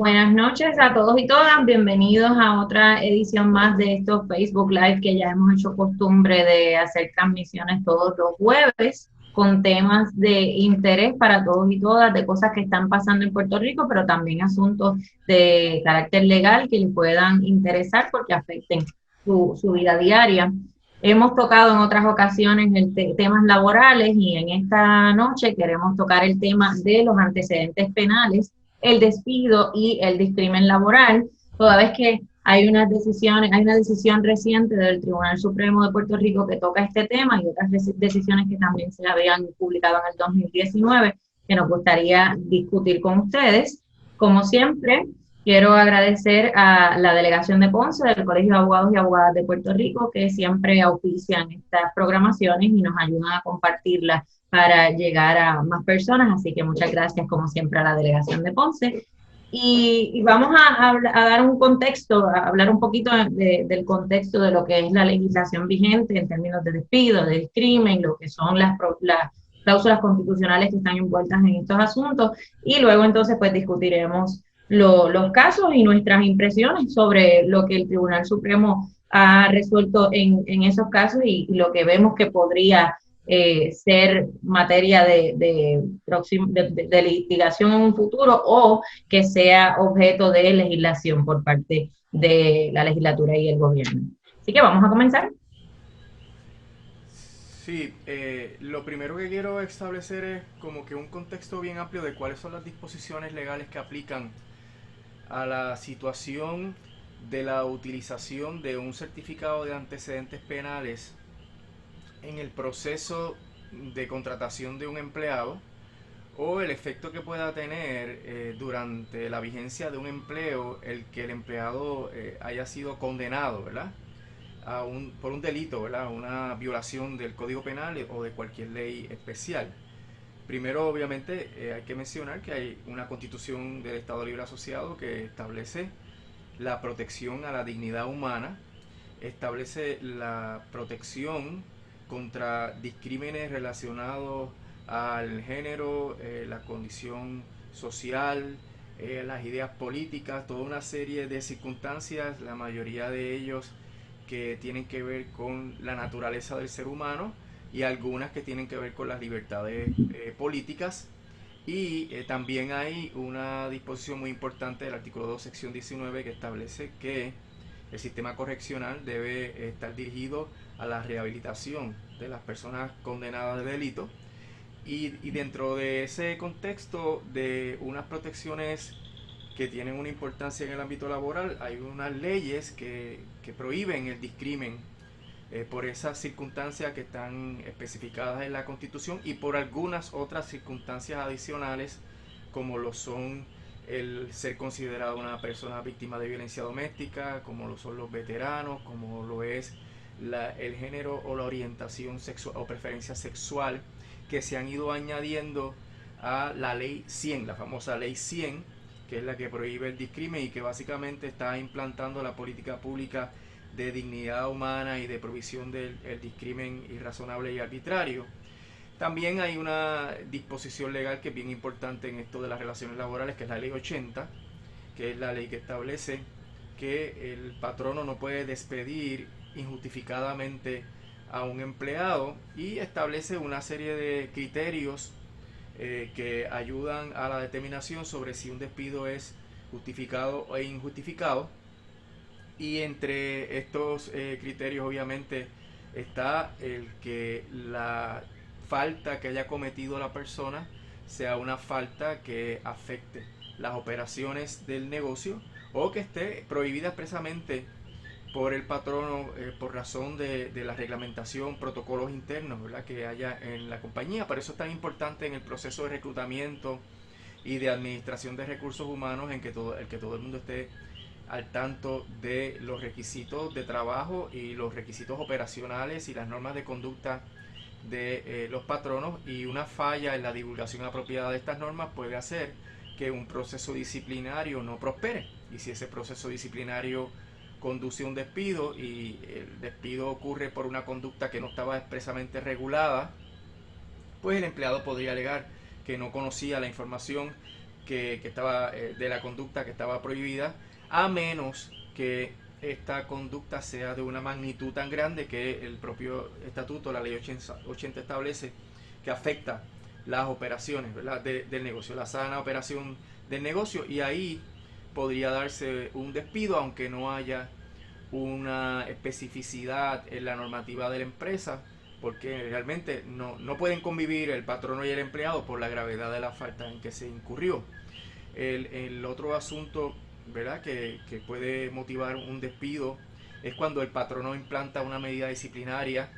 Buenas noches a todos y todas, bienvenidos a otra edición más de estos Facebook Live que ya hemos hecho costumbre de hacer transmisiones todos los jueves con temas de interés para todos y todas, de cosas que están pasando en Puerto Rico, pero también asuntos de carácter legal que les puedan interesar porque afecten su vida diaria. Hemos tocado en otras ocasiones temas laborales y en esta noche queremos tocar el tema de los antecedentes penales, el despido y el discrimen laboral, toda vez que hay unas decisiones, hay una decisión reciente del Tribunal Supremo de Puerto Rico que toca este tema y otras decisiones que también se habían publicado en el 2019 que nos gustaría discutir con ustedes. Como siempre, quiero agradecer a la delegación de Ponce del Colegio de Abogados y Abogadas de Puerto Rico que siempre auspician estas programaciones y nos ayudan a compartirlas para llegar a más personas. Así que muchas gracias, como siempre, a la delegación de Ponce. Y vamos a dar un contexto, a hablar un poquito del contexto de lo que es la legislación vigente en términos de despido, de discrimen, lo que son las cláusulas constitucionales que están envueltas en estos asuntos. Y luego entonces pues discutiremos los casos y nuestras impresiones sobre lo que el Tribunal Supremo ha resuelto en esos casos y lo que vemos que podría ser materia de litigación en un futuro o que sea objeto de legislación por parte de la legislatura y el gobierno. Así que vamos a comenzar. Sí, lo primero que quiero establecer es como que un contexto bien amplio de cuáles son las disposiciones legales que aplican a la situación de la utilización de un certificado de antecedentes penales en el proceso de contratación de un empleado o el efecto que pueda tener durante la vigencia de un empleo el que el empleado haya sido condenado, ¿verdad? Por un delito, ¿verdad? Una violación del Código Penal o de cualquier ley especial. Primero, obviamente, hay que mencionar que hay una constitución del Estado Libre Asociado que establece la protección a la dignidad humana, establece la protección contra discrímenes relacionados al género, la condición social, las ideas políticas, toda una serie de circunstancias, la mayoría de ellos que tienen que ver con la naturaleza del ser humano y algunas que tienen que ver con las libertades políticas. Y también hay una disposición muy importante del artículo 2, sección 19, que establece que el sistema correccional debe estar dirigido a la rehabilitación de las personas condenadas de delito. Y dentro de ese contexto de unas protecciones que tienen una importancia en el ámbito laboral, hay unas leyes que prohíben el discrimen por esas circunstancias que están especificadas en la Constitución y por algunas otras circunstancias adicionales como lo son el ser considerado una persona víctima de violencia doméstica, como lo son los veteranos, como lo es el género o la orientación sexual o preferencia sexual, que se han ido añadiendo a la ley 100, la famosa ley 100, que es la que prohíbe el discrimen y que básicamente está implantando la política pública de dignidad humana y de provisión del discrimen irrazonable y arbitrario. También hay una disposición legal que es bien importante en esto de las relaciones laborales, que es la ley 80, que es la ley que establece que el patrono no puede despedir injustificadamente a un empleado y establece una serie de criterios que ayudan a la determinación sobre si un despido es justificado o injustificado. Y entre estos criterios obviamente está el que la falta que haya cometido la persona sea una falta que afecte las operaciones del negocio o que esté prohibida expresamente por el patrono por razón de la reglamentación, protocolos internos, ¿verdad?, que haya en la compañía. Por eso es tan importante en el proceso de reclutamiento y de administración de recursos humanos en que el que todo el mundo esté al tanto de los requisitos de trabajo y los requisitos operacionales y las normas de conducta de los patronos, y una falla en la divulgación apropiada de estas normas puede hacer que un proceso disciplinario no prospere, y si ese proceso disciplinario conduce a un despido y el despido ocurre por una conducta que no estaba expresamente regulada, pues el empleado podría alegar que no conocía la información que estaba de la conducta que estaba prohibida, a menos que esta conducta sea de una magnitud tan grande que el propio estatuto, la ley 80 establece que afecta las operaciones, ¿verdad? Del negocio, la sana operación del negocio, y ahí podría darse un despido aunque no haya una especificidad en la normativa de la empresa, porque realmente no pueden convivir el patrono y el empleado por la gravedad de la falta en que se incurrió. El otro asunto, ¿verdad?, que puede motivar un despido es cuando el patrono implanta una medida disciplinaria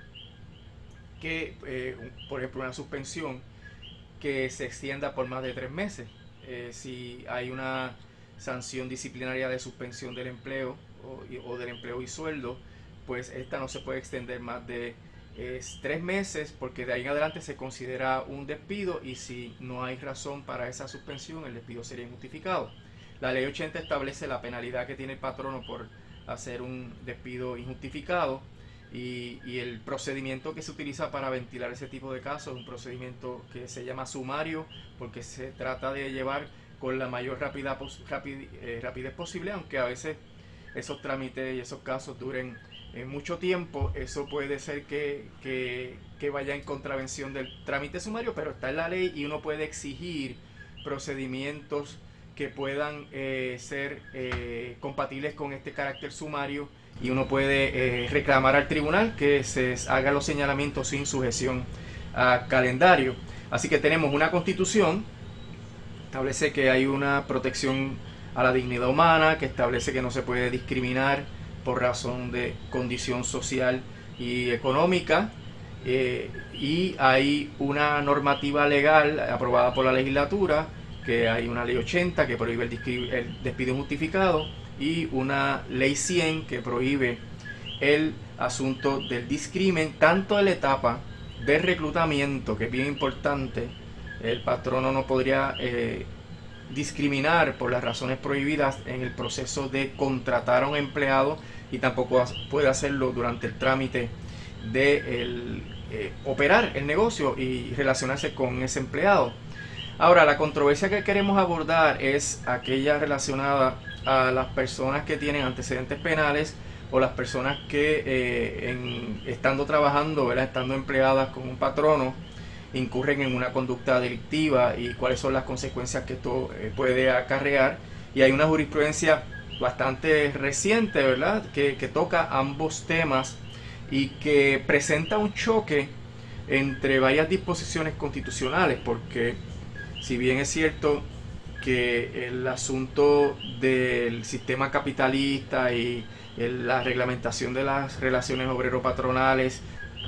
que, por ejemplo, una suspensión que se extienda por más de 3 meses. Si hay una sanción disciplinaria de suspensión del empleo o del empleo y sueldo, pues esta no se puede extender más de 3 meses, porque de ahí en adelante se considera un despido, y si no hay razón para esa suspensión, el despido sería injustificado. La ley 80 establece la penalidad que tiene el patrono por hacer un despido injustificado, y el procedimiento que se utiliza para ventilar ese tipo de casos es un procedimiento que se llama sumario, porque se trata de llevar con la mayor rapidez posible, aunque a veces esos trámites y esos casos duren mucho tiempo. Eso puede ser que vaya en contravención del trámite sumario, pero está en la ley y uno puede exigir procedimientos que puedan ser compatibles con este carácter sumario, y uno puede reclamar al tribunal que se haga los señalamientos sin sujeción a calendario. Así que tenemos una constitución, establece que hay una protección a la dignidad humana, que establece que no se puede discriminar por razón de condición social y económica, y hay una normativa legal aprobada por la legislatura, que hay una ley 80 que prohíbe el despido injustificado, y una ley 100 que prohíbe el asunto del discrimen, tanto en la etapa de reclutamiento, que es bien importante. El patrono no podría discriminar por las razones prohibidas en el proceso de contratar a un empleado, y tampoco puede hacerlo durante el trámite de operar el negocio y relacionarse con ese empleado. Ahora, la controversia que queremos abordar es aquella relacionada a las personas que tienen antecedentes penales, o las personas que estando trabajando, ¿verdad?, estando empleadas con un patrono, incurren en una conducta delictiva, y cuáles son las consecuencias que esto puede acarrear. Y hay una jurisprudencia bastante reciente, ¿verdad?, que toca ambos temas y que presenta un choque entre varias disposiciones constitucionales, porque si bien es cierto que el asunto del sistema capitalista y la reglamentación de las relaciones obrero-patronales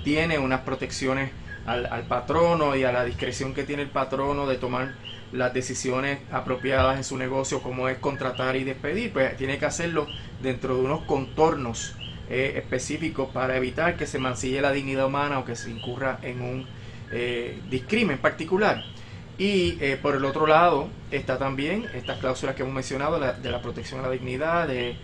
tiene unas protecciones al patrono y a la discreción que tiene el patrono de tomar las decisiones apropiadas en su negocio, como es contratar y despedir, pues tiene que hacerlo dentro de unos contornos específicos para evitar que se mancille la dignidad humana o que se incurra en un discrimen particular. Y por el otro lado está también estas cláusulas que hemos mencionado, de la protección a la dignidad, de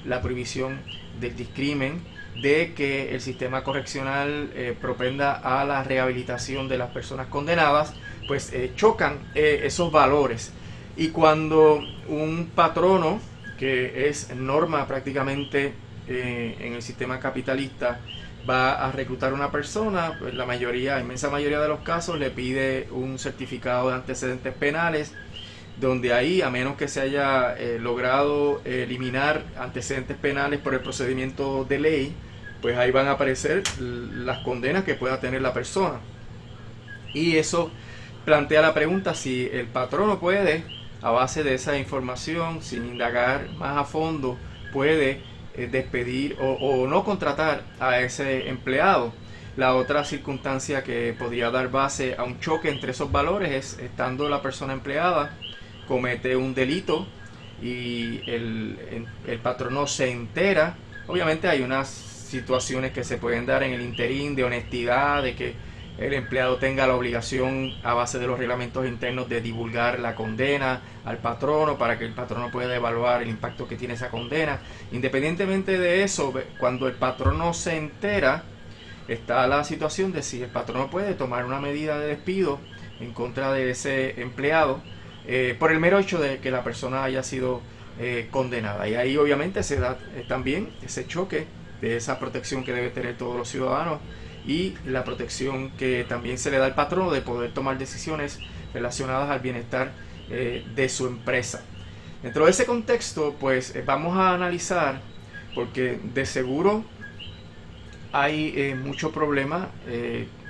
la prohibición del discrimen, de que el sistema correccional propenda a la rehabilitación de las personas condenadas. Pues chocan esos valores. Y cuando un patrono, que es norma prácticamente en el sistema capitalista, va a reclutar a una persona, pues la inmensa mayoría de los casos le pide un certificado de antecedentes penales, donde ahí, a menos que se haya logrado eliminar antecedentes penales por el procedimiento de ley, pues ahí van a aparecer las condenas que pueda tener la persona. Y eso plantea la pregunta si el patrono puede, a base de esa información, sin indagar más a fondo, puede despedir o no contratar a ese empleado. La otra circunstancia que podría dar base a un choque entre esos valores es, estando la persona empleada, comete un delito y el patrono se entera. Obviamente hay unas situaciones que se pueden dar en el interín de honestidad, de que el empleado tenga la obligación, a base de los reglamentos internos, de divulgar la condena al patrono para que el patrono pueda evaluar el impacto que tiene esa condena. Independientemente de eso, cuando el patrono se entera, está la situación de si el patrono puede tomar una medida de despido en contra de ese empleado, por el mero hecho de que la persona haya sido condenada. Y ahí obviamente se da también ese choque de esa protección que debe tener todos los ciudadanos y la protección que también se le da al patrono de poder tomar decisiones relacionadas al bienestar de su empresa. Dentro de ese contexto, pues vamos a analizar, porque de seguro hay mucho problema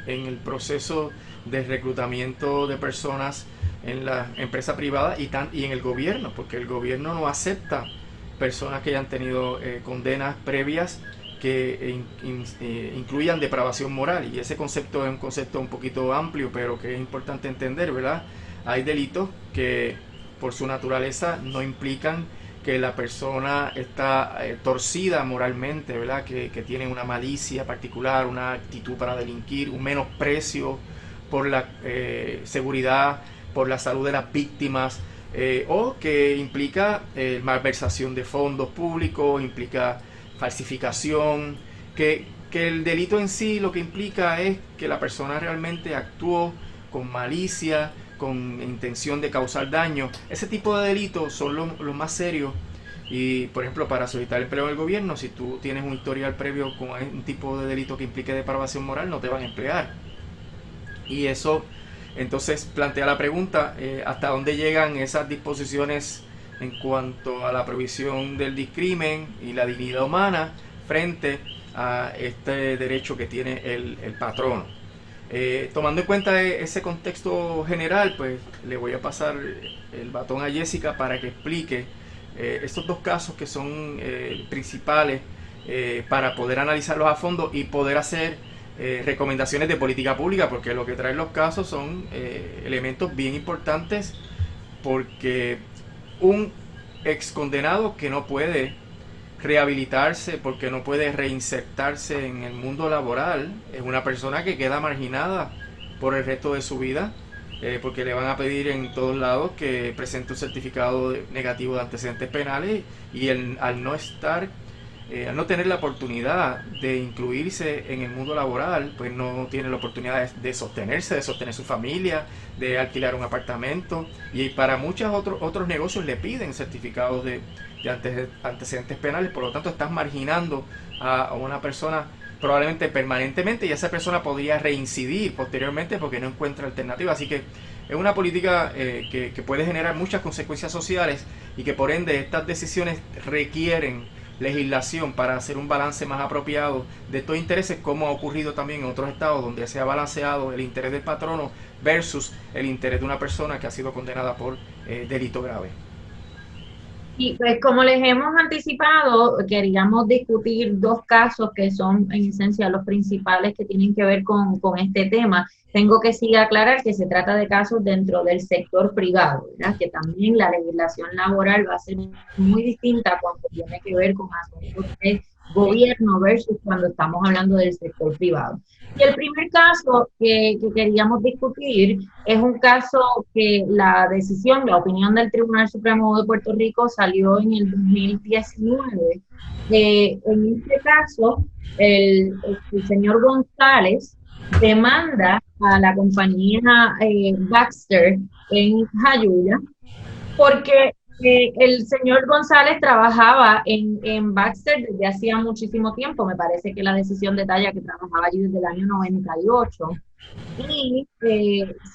en el proceso de reclutamiento de personas en la empresa privada y en el gobierno, porque el gobierno no acepta personas que hayan tenido condenas previas que incluyan depravación moral. Y ese concepto es un concepto un poquito amplio, pero que es importante entender, ¿verdad? Hay delitos que por su naturaleza no implican que la persona está torcida moralmente, ¿verdad? Que tiene una malicia particular, una actitud para delinquir, un menosprecio por la seguridad, por la salud de las víctimas, o que implica malversación de fondos públicos, implica falsificación, que el delito en sí lo que implica es que la persona realmente actuó con malicia, con intención de causar daño. Ese tipo de delitos son los más serios. Y, por ejemplo, para solicitar empleo en el gobierno, si tú tienes un historial previo con un tipo de delito que implique depravación moral, no te van a emplear. Y eso entonces plantea la pregunta, ¿hasta dónde llegan esas disposiciones en cuanto a la prohibición del discrimen y la dignidad humana frente a este derecho que tiene el patrono? Tomando en cuenta ese contexto general, pues le voy a pasar el batón a Jessica para que explique estos dos casos que son principales para poder analizarlos a fondo y poder hacer recomendaciones de política pública, porque lo que traen los casos son elementos bien importantes, porque un ex condenado que no puede rehabilitarse, porque no puede reinsertarse en el mundo laboral, es una persona que queda marginada por el resto de su vida, porque le van a pedir en todos lados que presente un certificado negativo de antecedentes penales y al no estar, al no tener la oportunidad de incluirse en el mundo laboral, pues no tiene la oportunidad de sostenerse, de sostener su familia, de alquilar un apartamento, y para muchos otros negocios le piden certificados de antecedentes penales. Por lo tanto estás marginando a una persona probablemente permanentemente, y esa persona podría reincidir posteriormente porque no encuentra alternativa. Así que es una política que puede generar muchas consecuencias sociales, y que por ende estas decisiones requieren legislación para hacer un balance más apropiado de estos intereses, como ha ocurrido también en otros estados donde se ha balanceado el interés del patrono versus el interés de una persona que ha sido condenada por delito grave. Y pues como les hemos anticipado, queríamos discutir dos casos que son en esencia los principales que tienen que ver con este tema. Tengo que sí aclarar que se trata de casos dentro del sector privado, ¿verdad? Que también la legislación laboral va a ser muy distinta cuando tiene que ver con asuntos de gobierno versus cuando estamos hablando del sector privado. Y el primer caso que queríamos discutir es un caso que la decisión, la opinión del Tribunal Supremo de Puerto Rico salió en el 2019. En este caso, el señor González demanda a la compañía Baxter en Jayuya porque el señor González trabajaba en Baxter desde hacía muchísimo tiempo. Me parece que la decisión detalla que trabajaba allí desde el año 98. Y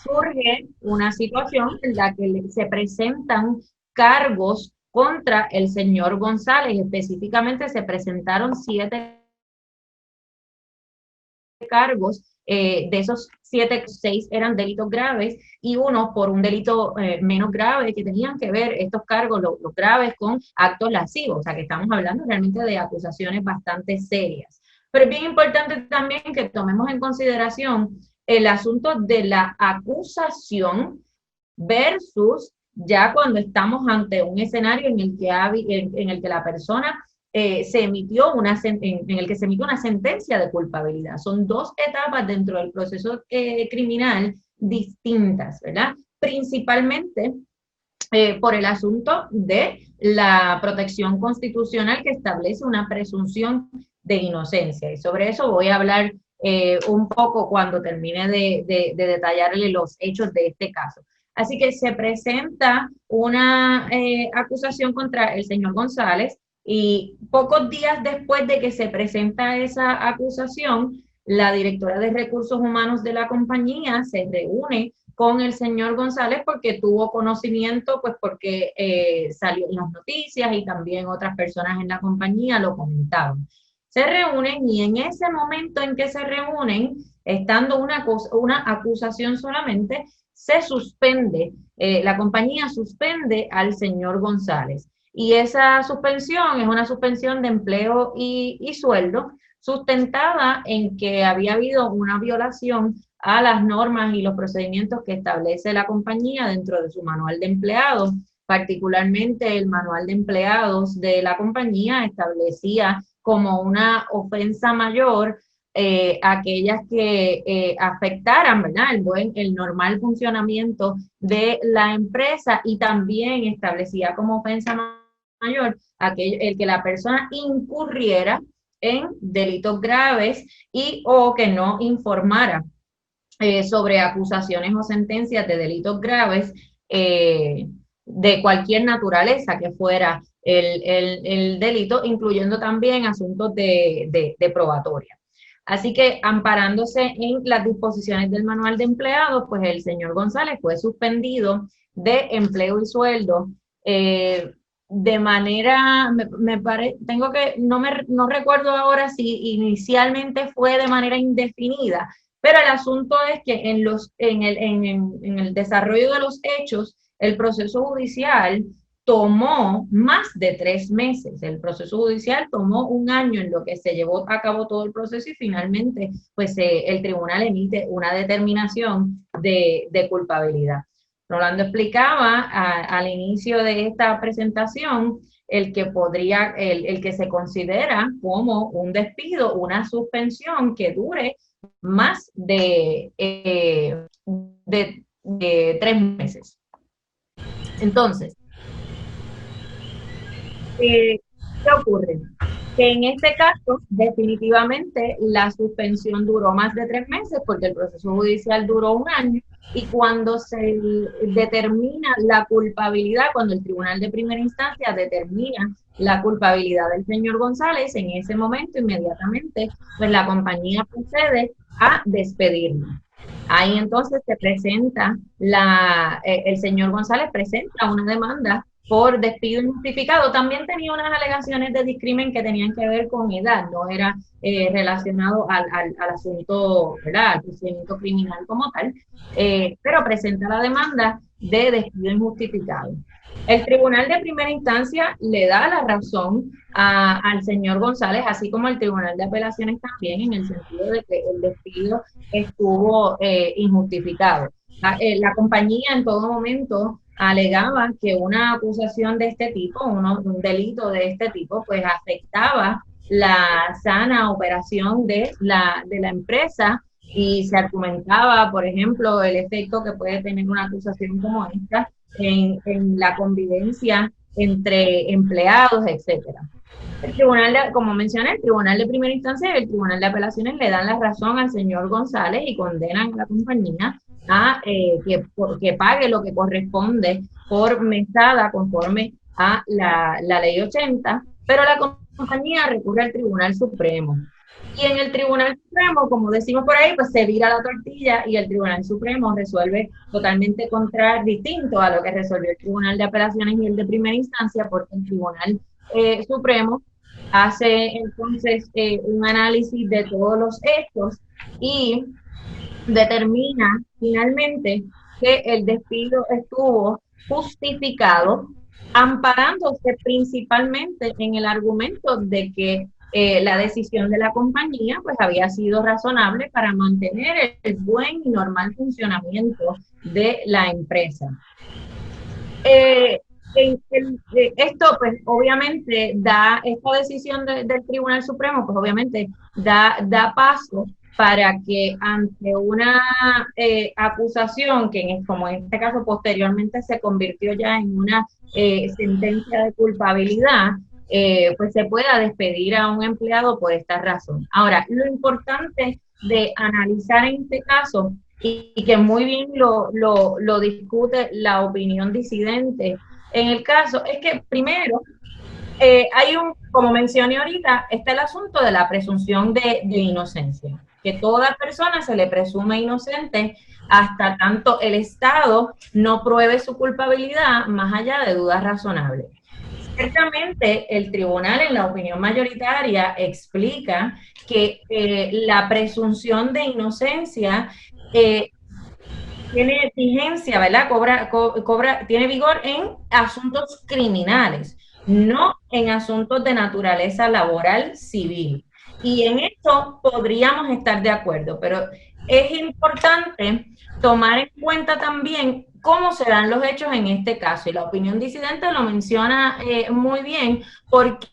surge una situación en la que se presentan cargos contra el señor González. Específicamente se presentaron 7 cargos. De esos 7, 6 eran delitos graves y uno por un delito menos grave, que tenían que ver estos cargos, los graves, con actos lascivos. O sea que estamos hablando realmente de acusaciones bastante serias. Pero es bien importante también que tomemos en consideración el asunto de la acusación versus ya cuando estamos ante un escenario en el que, en el que la persona se emitió en el que se emitió una sentencia de culpabilidad. Son dos etapas dentro del proceso criminal distintas, ¿verdad? Principalmente por el asunto de la protección constitucional que establece una presunción de inocencia. Y sobre eso voy a hablar un poco cuando termine de detallarle los hechos de este caso. Así que se presenta una acusación contra el señor González y pocos días después de que se presenta esa acusación, la directora de recursos humanos de la compañía se reúne con el señor González porque tuvo conocimiento, pues porque salió en las noticias y también otras personas en la compañía lo comentaban. Se reúnen y en ese momento en que se reúnen, estando una acusación solamente, se suspende, la compañía suspende al señor González. Y esa suspensión es una suspensión de empleo y sueldo, sustentada en que había habido una violación a las normas y los procedimientos que establece la compañía dentro de su manual de empleados. Particularmente el manual de empleados de la compañía establecía como una ofensa mayor aquellas que afectaran, ¿verdad?, el normal funcionamiento de la empresa, y también establecía como ofensa mayor el que la persona incurriera en delitos graves y o que no informara sobre acusaciones o sentencias de delitos graves de cualquier naturaleza que fuera el delito, incluyendo también asuntos de probatoria. Así que, amparándose en las disposiciones del manual de empleados, pues el señor González fue suspendido de empleo y sueldo de manera, no recuerdo ahora si inicialmente fue de manera indefinida, pero el asunto es que en el desarrollo de los hechos, el proceso judicial tomó más de 3 meses. El proceso judicial tomó 1 año en lo que se llevó a cabo todo el proceso y finalmente pues el tribunal emite una determinación de culpabilidad. Rolando explicaba al inicio de esta presentación el que se considera como un despido, una suspensión que dure más de 3 meses. Entonces, ¿qué ocurre? Que en este caso, definitivamente, la suspensión duró más de 3 meses porque el proceso judicial duró 1 año, y cuando se determina la culpabilidad, cuando el tribunal de primera instancia determina la culpabilidad del señor González, en ese momento, inmediatamente, pues la compañía procede a despedirlo. Ahí entonces se presenta, el señor González presenta una demanda por despido injustificado. También tenía unas alegaciones de discrimen que tenían que ver con edad, no era relacionado al asunto, ¿verdad?, al procedimiento criminal como tal, pero presenta la demanda de despido injustificado. El tribunal de primera instancia le da la razón al señor González, así como el tribunal de apelaciones también, en el sentido de que el despido estuvo injustificado. La compañía en todo momento alegaba que una acusación de este tipo, un delito de este tipo, pues afectaba la sana operación de la empresa, y se argumentaba, por ejemplo, el efecto que puede tener una acusación como esta en la convivencia entre empleados, etcétera. El tribunal, como mencioné, el tribunal de primera instancia y el tribunal de apelaciones le dan la razón al señor González y condenan a la compañía a que pague lo que corresponde por mesada conforme a la ley 80, pero la compañía recurre al Tribunal Supremo. Y en el Tribunal Supremo, como decimos por ahí, pues se vira la tortilla y el Tribunal Supremo resuelve totalmente distinto a lo que resolvió el Tribunal de Apelaciones y el de primera instancia, porque el Tribunal Supremo hace entonces un análisis de todos los hechos y determina finalmente que el despido estuvo justificado, amparándose principalmente en el argumento de que la decisión de la compañía pues había sido razonable para mantener el buen y normal funcionamiento de la empresa. Esto pues obviamente esta decisión del Tribunal Supremo pues obviamente da paso para que ante una acusación que como en este caso posteriormente se convirtió ya en una sentencia de culpabilidad, pues se pueda despedir a un empleado por esta razón. Ahora, lo importante de analizar en este caso y que muy bien lo discute la opinión disidente en el caso, es que primero hay como mencioné ahorita, está el asunto de la presunción de inocencia, que toda persona se le presume inocente hasta tanto el Estado no pruebe su culpabilidad más allá de dudas razonables. Ciertamente, el tribunal, en la opinión mayoritaria, explica que la presunción de inocencia eh, tiene vigencia, ¿verdad? Tiene vigor en asuntos criminales, no en asuntos de naturaleza laboral civil. Y en esto podríamos estar de acuerdo, pero es importante tomar en cuenta también cómo se dan los hechos en este caso. Y la opinión disidente lo menciona muy bien, porque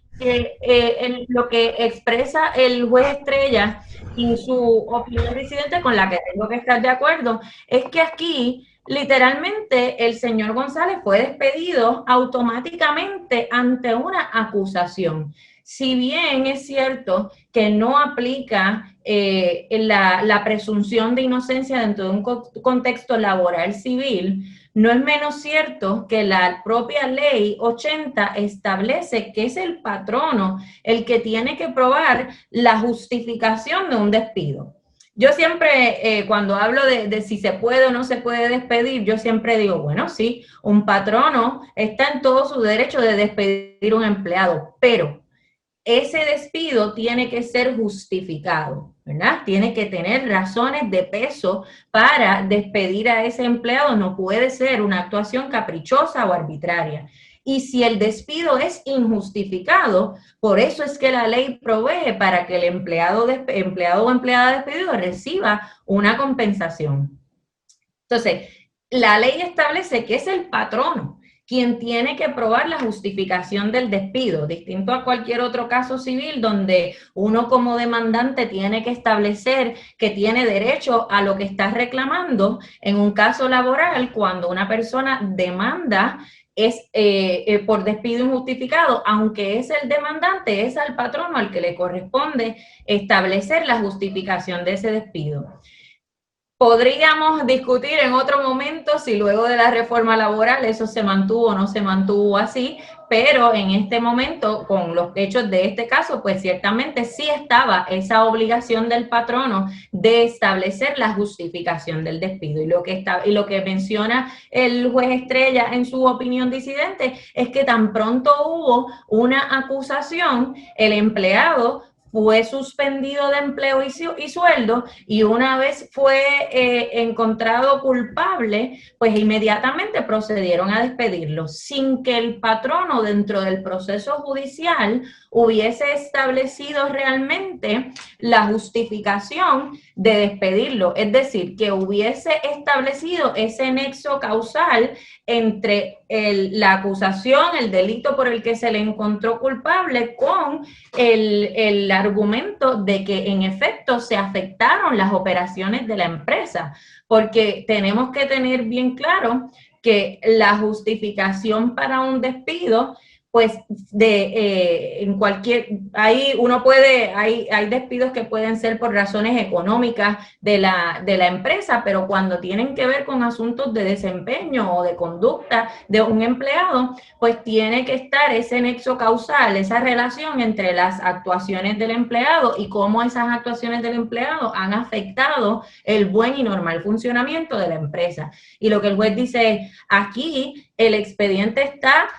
lo que expresa el juez Estrella y su opinión disidente, con la que tengo que estar de acuerdo, es que aquí literalmente el señor González fue despedido automáticamente ante una acusación. Si bien es cierto que no aplica la presunción de inocencia dentro de un contexto laboral civil, no es menos cierto que la propia ley 80 establece que es el patrono el que tiene que probar la justificación de un despido. Yo siempre, cuando hablo de si se puede o no se puede despedir, yo siempre digo, bueno, sí, un patrono está en todo su derecho de despedir a un empleado, pero ese despido tiene que ser justificado, ¿verdad? Tiene que tener razones de peso para despedir a ese empleado, no puede ser una actuación caprichosa o arbitraria. Y si el despido es injustificado, por eso es que la ley provee para que el empleado o empleada despedido reciba una compensación. Entonces, la ley establece que es el patrono quien tiene que probar la justificación del despido, distinto a cualquier otro caso civil donde uno como demandante tiene que establecer que tiene derecho a lo que está reclamando. En un caso laboral, cuando una persona demanda es por despido injustificado, aunque es el demandante, es al patrono al que le corresponde establecer la justificación de ese despido. Podríamos discutir en otro momento si luego de la reforma laboral eso se mantuvo o no se mantuvo así, pero en este momento, con los hechos de este caso, pues ciertamente sí estaba esa obligación del patrono de establecer la justificación del despido. Y lo que menciona el juez Estrella en su opinión disidente es que tan pronto hubo una acusación, el empleado fue suspendido de empleo y sueldo, y una vez fue encontrado culpable, pues inmediatamente procedieron a despedirlo, sin que el patrono dentro del proceso judicial hubiese establecido realmente la justificación de despedirlo, es decir, que hubiese establecido ese nexo causal entre la acusación, el delito por el que se le encontró culpable, con el argumento de que en efecto se afectaron las operaciones de la empresa, porque tenemos que tener bien claro que la justificación para un despido, pues en cualquier, hay despidos que pueden ser por razones económicas de la empresa, pero cuando tienen que ver con asuntos de desempeño o de conducta de un empleado, pues tiene que estar ese nexo causal, esa relación entre las actuaciones del empleado y cómo esas actuaciones del empleado han afectado el buen y normal funcionamiento de la empresa. Y lo que el juez dice es, aquí el expediente está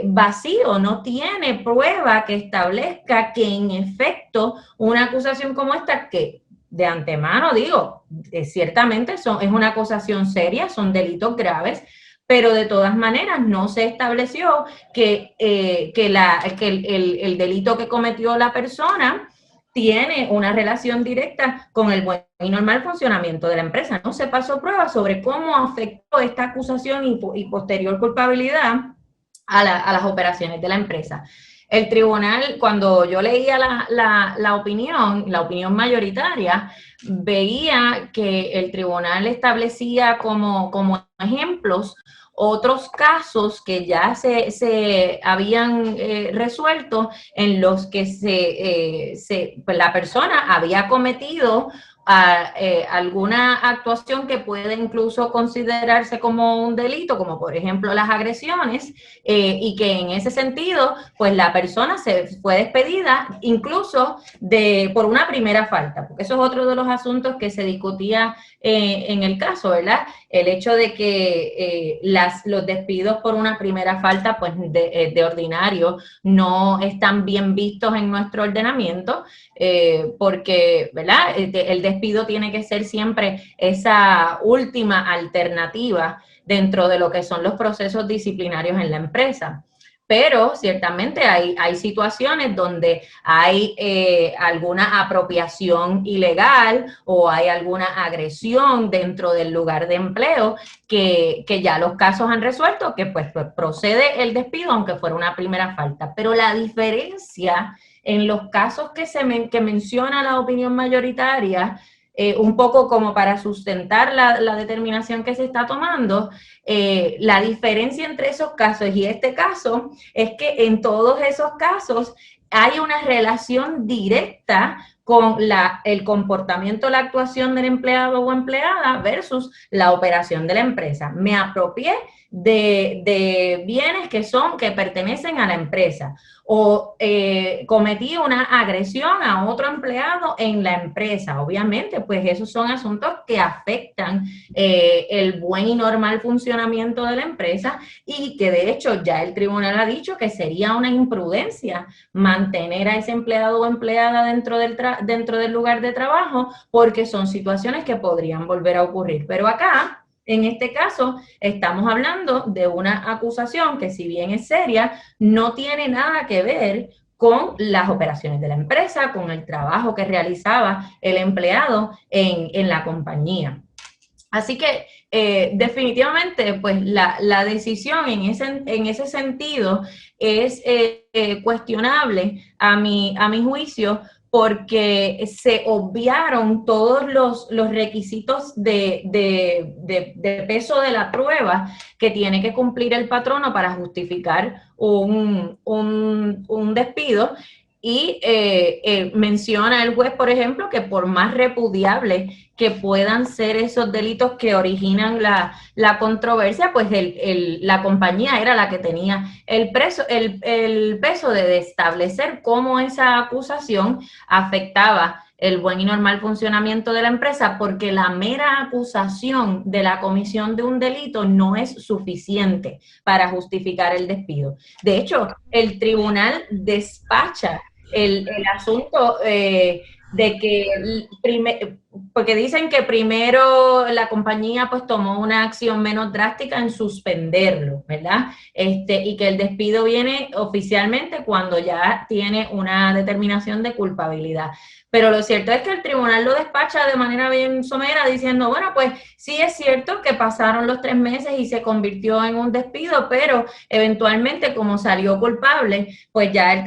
vacío, no tiene prueba que establezca que en efecto una acusación como esta, que de antemano digo, ciertamente es una acusación seria, son delitos graves, pero de todas maneras no se estableció que el delito que cometió la persona tiene una relación directa con el buen y normal funcionamiento de la empresa. No se pasó prueba sobre cómo afectó esta acusación y posterior culpabilidad a las operaciones de la empresa. El tribunal, cuando yo leía la opinión mayoritaria, veía que el tribunal establecía como ejemplos otros casos que ya se habían resuelto, en los que pues la persona había cometido alguna actuación que puede incluso considerarse como un delito, como por ejemplo las agresiones, y que en ese sentido, pues la persona se fue despedida incluso por una primera falta, porque eso es otro de los asuntos que se discutía en el caso, ¿verdad? El hecho de que los despidos por una primera falta, pues de ordinario, no están bien vistos en nuestro ordenamiento, porque, ¿verdad? El despido tiene que ser siempre esa última alternativa dentro de lo que son los procesos disciplinarios en la empresa. Pero ciertamente hay situaciones donde hay alguna apropiación ilegal o hay alguna agresión dentro del lugar de empleo que ya los casos han resuelto que pues procede el despido aunque fuera una primera falta. Pero la diferencia en los casos que menciona la opinión mayoritaria, un poco como para sustentar la determinación que se está tomando, la diferencia entre esos casos y este caso es que en todos esos casos hay una relación directa con el comportamiento, la actuación del empleado o empleada versus la operación de la empresa. Me apropié de bienes que pertenecen a la empresa o cometí una agresión a otro empleado en la empresa. Obviamente, pues esos son asuntos que afectan el buen y normal funcionamiento de la empresa y que de hecho ya el tribunal ha dicho que sería una imprudencia mantener a ese empleado o empleada dentro del lugar de trabajo porque son situaciones que podrían volver a ocurrir. Pero acá, en este caso, estamos hablando de una acusación que, si bien es seria, no tiene nada que ver con las operaciones de la empresa, con el trabajo que realizaba el empleado en la compañía. Así que definitivamente, pues la decisión en ese sentido es cuestionable a mi juicio, porque se obviaron todos los requisitos de peso de la prueba que tiene que cumplir el patrono para justificar un despido. Y menciona el juez, por ejemplo, que por más repudiable que puedan ser esos delitos que originan la controversia, pues la compañía era la que tenía el peso de establecer cómo esa acusación afectaba el buen y normal funcionamiento de la empresa, porque la mera acusación de la comisión de un delito no es suficiente para justificar el despido. De hecho, el tribunal despacha el asunto de que porque dicen que primero la compañía pues tomó una acción menos drástica en suspenderlo, ¿verdad? Y que el despido viene oficialmente cuando ya tiene una determinación de culpabilidad. Pero lo cierto es que el tribunal lo despacha de manera bien somera diciendo, bueno, pues sí es cierto que pasaron los 3 meses y se convirtió en un despido, pero eventualmente como salió culpable, pues ya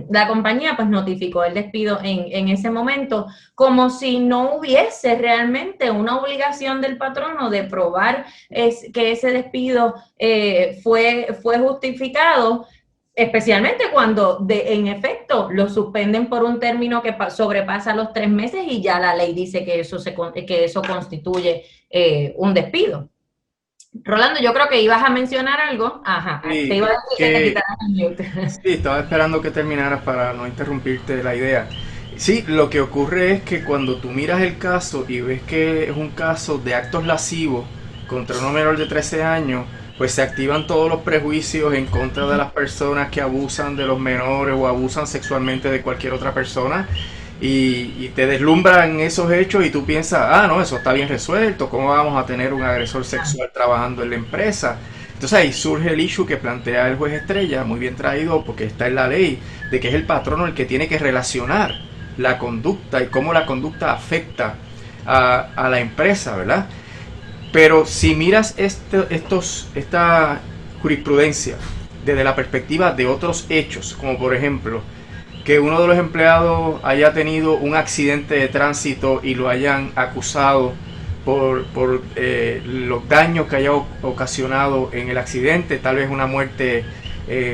la compañía pues notificó el despido en ese momento, como si no hubiese realmente una obligación del patrono de probar que ese despido fue justificado, especialmente cuando en efecto lo suspenden por un término que sobrepasa los 3 meses y ya la ley dice que eso constituye un despido. Rolando, yo creo que ibas a mencionar algo. Ajá, Sí, te iba a decir que te quitaras el mute. sí, estaba esperando que terminaras para no interrumpirte la idea. Sí, lo que ocurre es que cuando tú miras el caso y ves que es un caso de actos lascivos contra una menor de 13 años, pues se activan todos los prejuicios en contra de las personas que abusan de los menores o abusan sexualmente de cualquier otra persona y te deslumbran esos hechos y tú piensas, ah, no, eso está bien resuelto, ¿cómo vamos a tener un agresor sexual trabajando en la empresa? Entonces ahí surge el issue que plantea el juez Estrella, muy bien traído porque está en la ley, de que es el patrono el que tiene que relacionar la conducta y cómo la conducta afecta a la empresa, ¿verdad? Pero si miras esta jurisprudencia desde la perspectiva de otros hechos, como por ejemplo que uno de los empleados haya tenido un accidente de tránsito y lo hayan acusado por los daños que haya ocasionado en el accidente, tal vez una muerte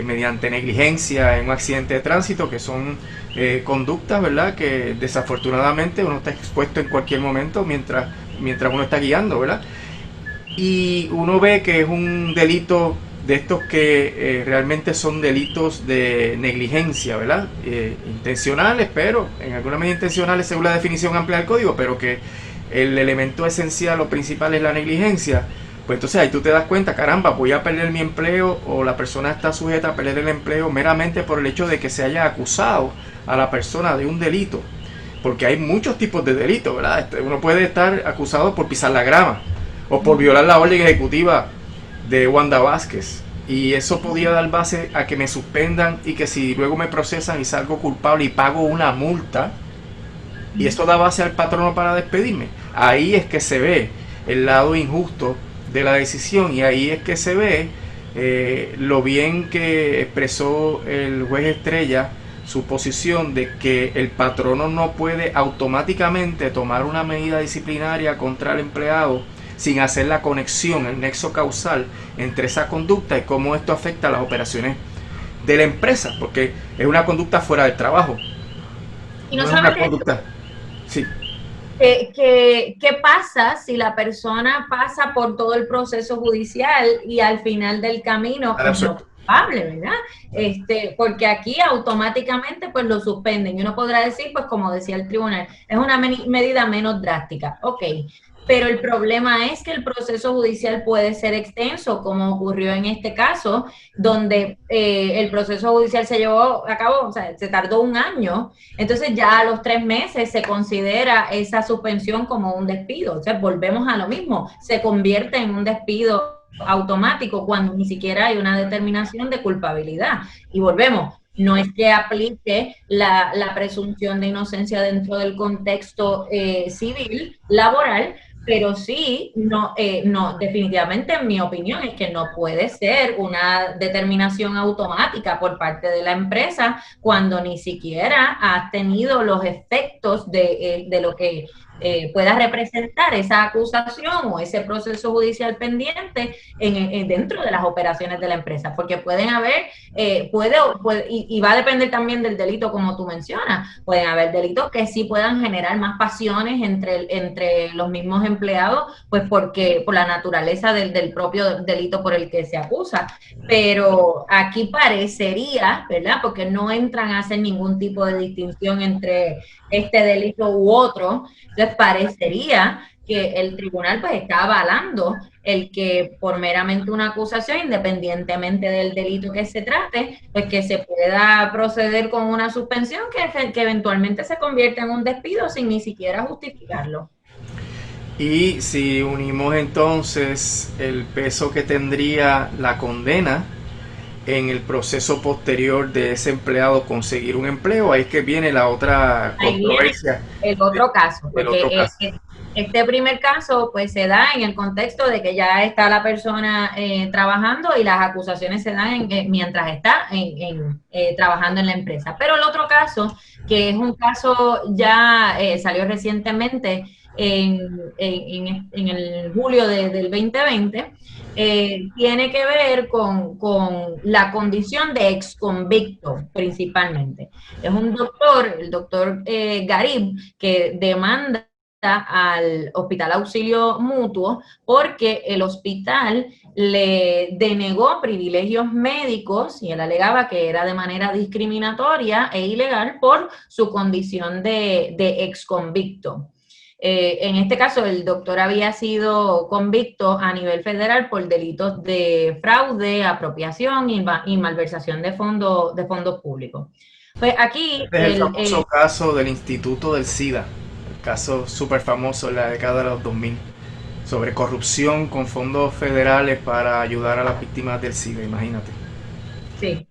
mediante negligencia en un accidente de tránsito, que son conductas, ¿verdad? Que desafortunadamente uno está expuesto en cualquier momento mientras uno está guiando, ¿verdad? Y uno ve que es un delito de estos que realmente son delitos de negligencia, ¿verdad? Intencionales, pero en alguna medida intencionales según la definición amplia del código, pero que el elemento esencial o principal es la negligencia. Pues entonces ahí tú te das cuenta, caramba, voy a perder mi empleo, o la persona está sujeta a perder el empleo meramente por el hecho de que se haya acusado a la persona de un delito. Porque hay muchos tipos de delitos, ¿verdad? Uno puede estar acusado por pisar la grama o por violar la orden ejecutiva de Wanda Vázquez. Y eso podía dar base a que me suspendan, y que si luego me procesan y salgo culpable y pago una multa, y eso da base al patrono para despedirme. Ahí es que se ve el lado injusto de la decisión, y ahí es que se ve lo bien que expresó el juez Estrella su posición de que el patrono no puede automáticamente tomar una medida disciplinaria contra el empleado sin hacer la conexión, el nexo causal entre esa conducta y cómo esto afecta a las operaciones de la empresa, porque es una conducta fuera del trabajo. Y no No es una solamente conducta. Sí. ¿Qué pasa si la persona pasa por todo el proceso judicial y al final del camino pues no es culpable, ¿verdad? Porque aquí automáticamente pues lo suspenden, y uno podrá decir, pues como decía el tribunal, es una medida menos drástica. Ok, pero el problema es que el proceso judicial puede ser extenso, como ocurrió en este caso, donde el proceso judicial se llevó a cabo, o sea, se tardó un año. Entonces ya a los 3 meses se considera esa suspensión como un despido. O sea, volvemos a lo mismo, se convierte en un despido automático cuando ni siquiera hay una determinación de culpabilidad. Y volvemos, no es que aplique la presunción de inocencia dentro del contexto civil, laboral, pero sí, no, definitivamente en mi opinión es que no puede ser una determinación automática por parte de la empresa cuando ni siquiera has tenido los efectos de lo que pueda representar esa acusación o ese proceso judicial pendiente dentro de las operaciones de la empresa, porque pueden haber, y va a depender también del delito, como tú mencionas, pueden haber delitos que sí puedan generar más pasiones entre los mismos empleados, pues porque por la naturaleza del propio delito por el que se acusa, pero aquí parecería, ¿verdad? Porque no entran a hacer ningún tipo de distinción entre este delito u otro, entonces parecería que el tribunal pues está avalando el que por meramente una acusación, independientemente del delito que se trate, pues que se pueda proceder con una suspensión que eventualmente se convierta en un despido sin ni siquiera justificarlo. Y si unimos entonces el peso que tendría la condena en el proceso posterior de ese empleado conseguir un empleo, ahí es que viene la otra Ahí viene controversia. el otro caso, El otro porque caso. este primer caso pues se da en el contexto de que ya está la persona trabajando y las acusaciones se dan mientras está trabajando en la empresa. Pero el otro caso, que es un caso ya salió recientemente en el julio del 2020, tiene que ver con la condición de exconvicto principalmente. Es un doctor, el doctor Garib, que demanda al Hospital Auxilio Mutuo porque el hospital le denegó privilegios médicos y él alegaba que era de manera discriminatoria e ilegal por su condición de exconvicto. En este caso, el doctor había sido convicto a nivel federal por delitos de fraude, apropiación y malversación de fondos públicos. Pues aquí Este es el famoso caso del Instituto del SIDA, el caso súper famoso en la década de los 2000, sobre corrupción con fondos federales para ayudar a las víctimas del SIDA, imagínate. sí.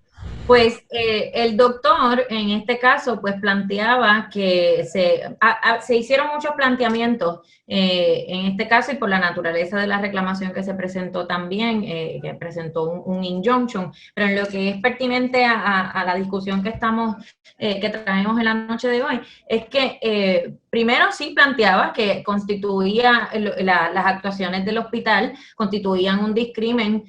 Pues el doctor en este caso pues planteaba que se hicieron muchos planteamientos en este caso y por la naturaleza de la reclamación que se presentó también, que presentó un injunction, pero en lo que es pertinente a la discusión que traemos en la noche de hoy, es que primero sí planteaba que constituía las actuaciones del hospital constituían un discrimen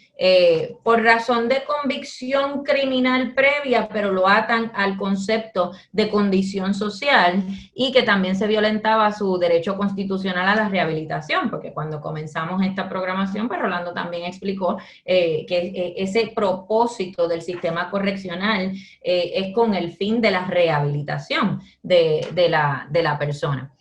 por razón de convicción criminal criminal previa, pero lo atan al concepto de condición social, y que también se violentaba su derecho constitucional a la rehabilitación, porque cuando comenzamos esta programación, pues Rolando también explicó que ese propósito del sistema correccional es con el fin de la rehabilitación de la persona.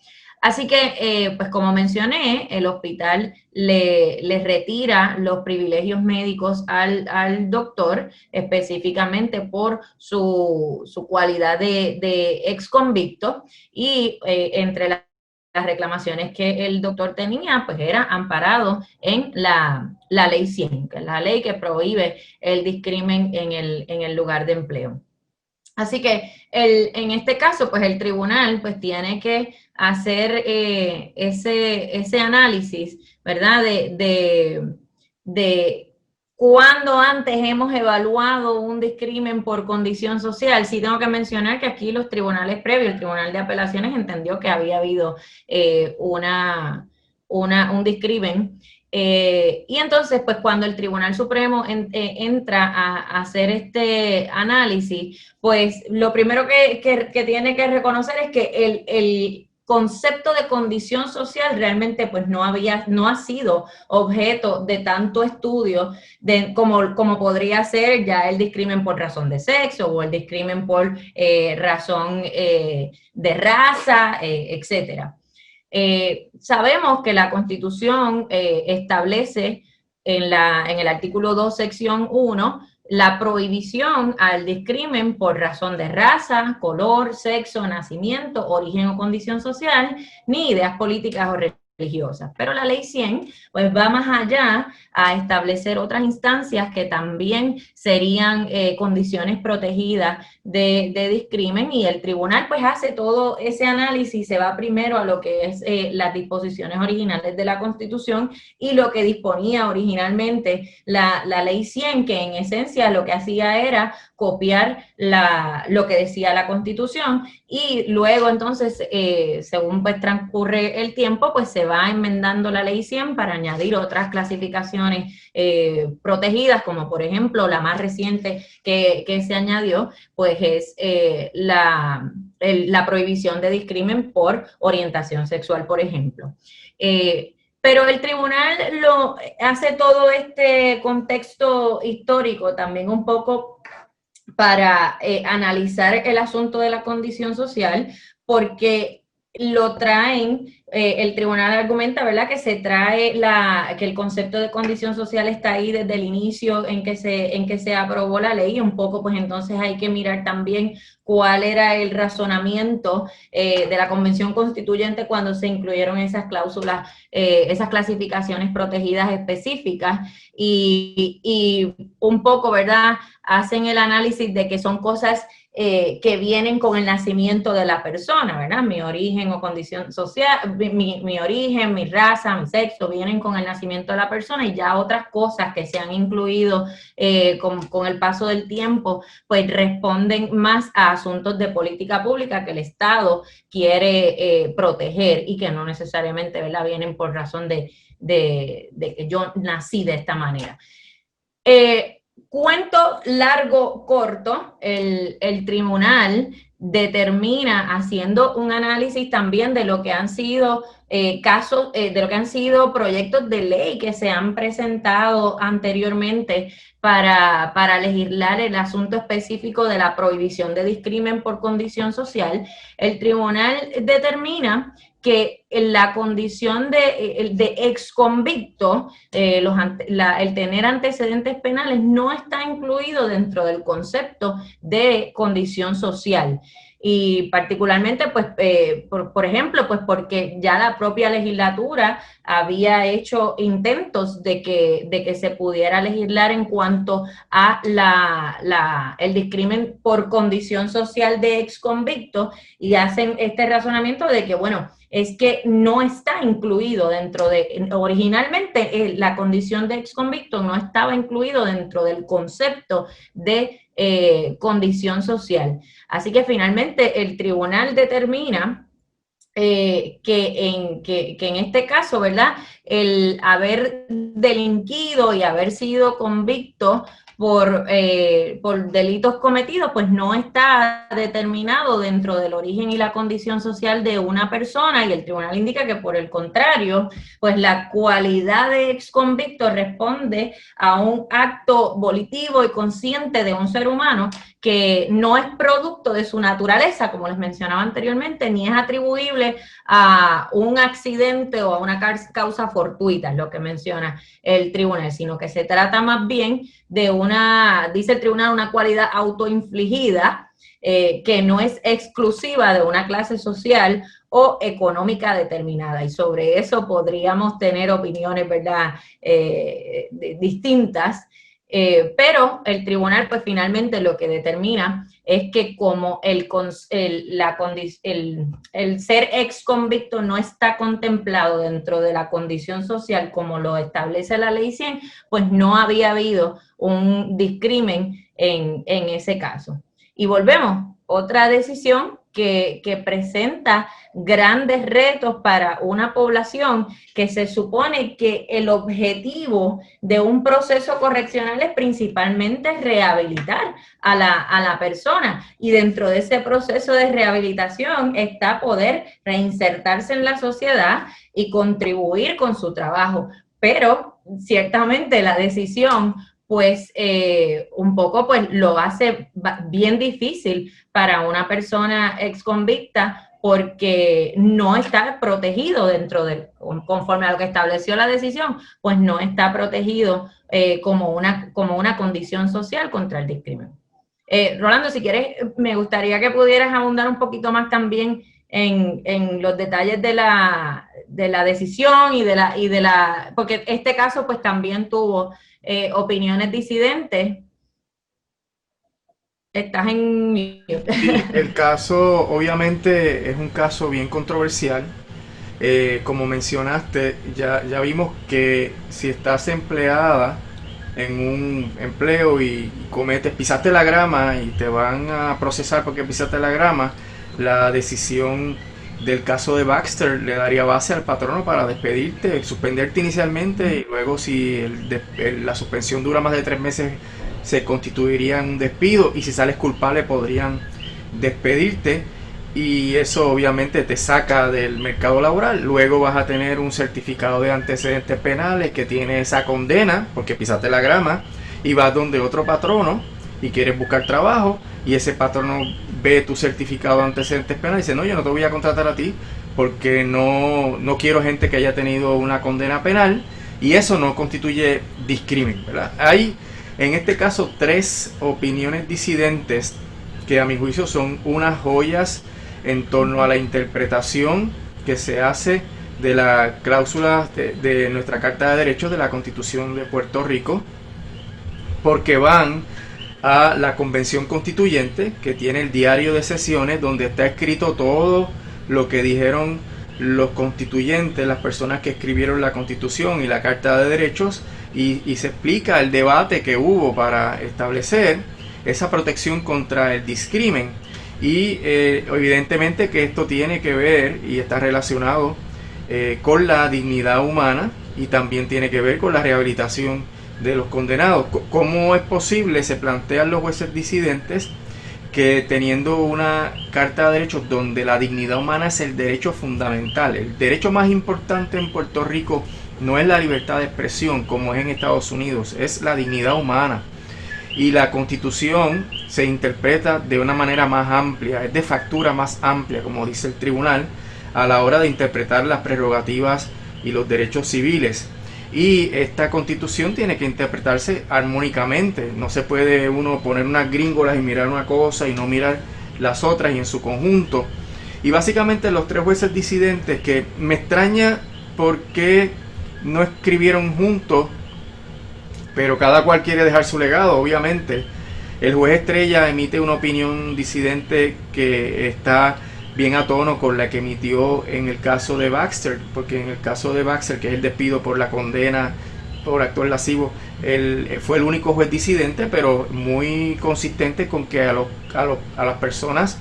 Así que, pues como mencioné, el hospital le retira los privilegios médicos al doctor, específicamente por su cualidad de ex convicto, y entre las reclamaciones que el doctor tenía, pues era amparado en la ley 100, que es la ley que prohíbe el discrimen en el lugar de empleo. Así que en este caso, pues el tribunal pues tiene que hacer ese análisis, ¿verdad? De cuándo antes hemos evaluado un discrimen por condición social. Sí tengo que mencionar que aquí los tribunales previos, el Tribunal de Apelaciones entendió que había habido un discrimen. Y entonces, pues cuando el Tribunal Supremo entra a hacer este análisis, pues lo primero que tiene que reconocer es que el concepto de condición social realmente pues no ha sido objeto de tanto estudio como podría ser ya el discrimen por razón de sexo o el discrimen por razón de raza, etcétera. Sabemos que la Constitución establece en el artículo 2, sección 1, la prohibición al discrimen por razón de raza, color, sexo, nacimiento, origen o condición social, ni ideas políticas o religiosas. Pero la ley 100 pues va más allá a establecer otras instancias que también serían condiciones protegidas de discrimen, y el tribunal pues hace todo ese análisis, se va primero a lo que es las disposiciones originales de la Constitución y lo que disponía originalmente la ley 100, que en esencia lo que hacía era copiar lo que decía la Constitución, y luego entonces, según pues transcurre el tiempo, pues se va enmendando la ley 100 para añadir otras clasificaciones protegidas, como por ejemplo la más reciente que se añadió, pues es la prohibición de discrimen por orientación sexual, por ejemplo. Pero el tribunal hace todo este contexto histórico también un poco para analizar el asunto de la condición social, porque lo traen, el tribunal argumenta, ¿verdad?, que se trae que el concepto de condición social está ahí desde el inicio en que se aprobó la ley, y un poco pues entonces hay que mirar también cuál era el razonamiento de la Convención Constituyente cuando se incluyeron esas cláusulas, esas clasificaciones protegidas específicas, y un poco, ¿verdad?, hacen el análisis de que son cosas que vienen con el nacimiento de la persona, ¿verdad? Mi origen o condición social, mi origen, mi raza, mi sexo, vienen con el nacimiento de la persona, y ya otras cosas que se han incluido con el paso del tiempo, pues responden más a asuntos de política pública que el Estado quiere proteger, y que no necesariamente, ¿verdad?, vienen por razón de que yo nací de esta manera. Cuento largo, corto, el tribunal determina, haciendo un análisis también de lo que han sido casos, de lo que han sido proyectos de ley que se han presentado anteriormente para legislar el asunto específico de la prohibición de discrimen por condición social. El tribunal determina que la condición de exconvicto, el tener antecedentes penales, no está incluido dentro del concepto de condición social. Y particularmente, pues, por ejemplo, pues porque ya la propia legislatura había hecho intentos de que se pudiera legislar en cuanto a el discrimen por condición social de exconvicto, y hacen este razonamiento de que, bueno, es que no está incluido originalmente la condición de exconvicto no estaba incluido dentro del concepto de condición social. Así que finalmente el tribunal determina que en este caso, ¿verdad?, el haber delinquido y haber sido convicto por delitos cometidos, pues no está determinado dentro del origen y la condición social de una persona, y el tribunal indica que por el contrario, pues la cualidad de exconvicto responde a un acto volitivo y consciente de un ser humano que no es producto de su naturaleza, como les mencionaba anteriormente, ni es atribuible a un accidente o a una causa fortuita, es lo que menciona el tribunal, sino que se trata más bien de dice el tribunal, una cualidad autoinfligida que no es exclusiva de una clase social o económica determinada. Y sobre eso podríamos tener opiniones, ¿verdad?, distintas. Pero el tribunal, pues finalmente lo que determina es que como el ser ex convicto no está contemplado dentro de la condición social como lo establece la ley 100, pues no había habido un discrimen en ese caso. Y volvemos, otra decisión que presenta grandes retos para una población que se supone que el objetivo de un proceso correccional es principalmente rehabilitar a la persona, y dentro de ese proceso de rehabilitación está poder reinsertarse en la sociedad y contribuir con su trabajo. Pero ciertamente la decisión pues un poco pues lo hace bien difícil para una persona exconvicta, porque no está protegido conforme a lo que estableció la decisión, pues no está protegido como una condición social contra el discrimen. Rolando, si quieres, me gustaría que pudieras abundar un poquito más también en los detalles de la decisión porque este caso pues también tuvo opiniones disidentes. Estás en... Sí, el caso obviamente es un caso bien controversial. Como mencionaste, ya vimos que si estás empleada en un empleo y pisaste la grama y te van a procesar porque pisaste la grama, la decisión del caso de Baxter le daría base al patrono para despedirte, suspenderte inicialmente, y luego si la suspensión dura más de 3 meses se constituiría en un despido, y si sales culpable podrían despedirte, y eso obviamente te saca del mercado laboral. Luego vas a tener un certificado de antecedentes penales que tiene esa condena porque pisaste la grama, y vas donde otro patrono y quieres buscar trabajo, y ese patrono ve tu certificado de antecedentes penales y dice: no, yo no te voy a contratar a ti porque no quiero gente que haya tenido una condena penal, y eso no constituye discrimen, ¿verdad? Hay en este caso 3 opiniones disidentes que a mi juicio son unas joyas en torno a la interpretación que se hace de la cláusula de nuestra Carta de Derechos de la Constitución de Puerto Rico, porque van a la Convención Constituyente, que tiene el diario de sesiones donde está escrito todo lo que dijeron los constituyentes, las personas que escribieron la Constitución y la Carta de Derechos, y se explica el debate que hubo para establecer esa protección contra el discrimen. Y evidentemente que esto tiene que ver y está relacionado con la dignidad humana, y también tiene que ver con la rehabilitación de los condenados. ¿Cómo es posible? Se plantean los jueces disidentes que, teniendo una Carta de Derechos donde la dignidad humana es el derecho fundamental, el derecho más importante en Puerto Rico no es la libertad de expresión como es en Estados Unidos, es la dignidad humana, y la Constitución se interpreta de una manera más amplia, es de factura más amplia, como dice el tribunal, a la hora de interpretar las prerrogativas y los derechos civiles. Y esta Constitución tiene que interpretarse armónicamente. No se puede uno poner unas gringolas y mirar una cosa y no mirar las otras y en su conjunto. Y básicamente los 3 jueces disidentes, que me extraña por qué no escribieron juntos, pero cada cual quiere dejar su legado, obviamente. El juez Estrella emite una opinión disidente que está bien a tono con la que emitió en el caso de Baxter, porque en el caso de Baxter, que es el despido por la condena por actor lascivo, él fue el único juez disidente, pero muy consistente con que a las personas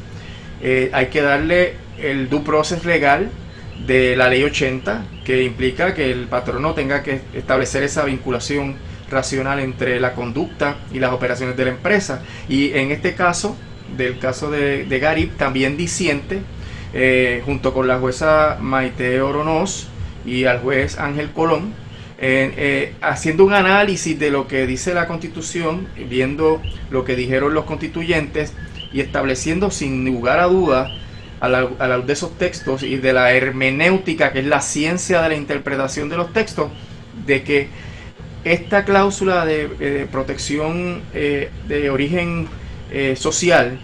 hay que darle el due process legal de la ley 80, que implica que el patrono tenga que establecer esa vinculación racional entre la conducta y las operaciones de la empresa. Y en este caso, del caso de Garib, también disiente, junto con la jueza Maite Oronoz y al juez Ángel Colón, haciendo un análisis de lo que dice la Constitución, viendo lo que dijeron los constituyentes y estableciendo sin lugar a dudas, a la luz de esos textos y de la hermenéutica, que es la ciencia de la interpretación de los textos, de que esta cláusula de protección de origen social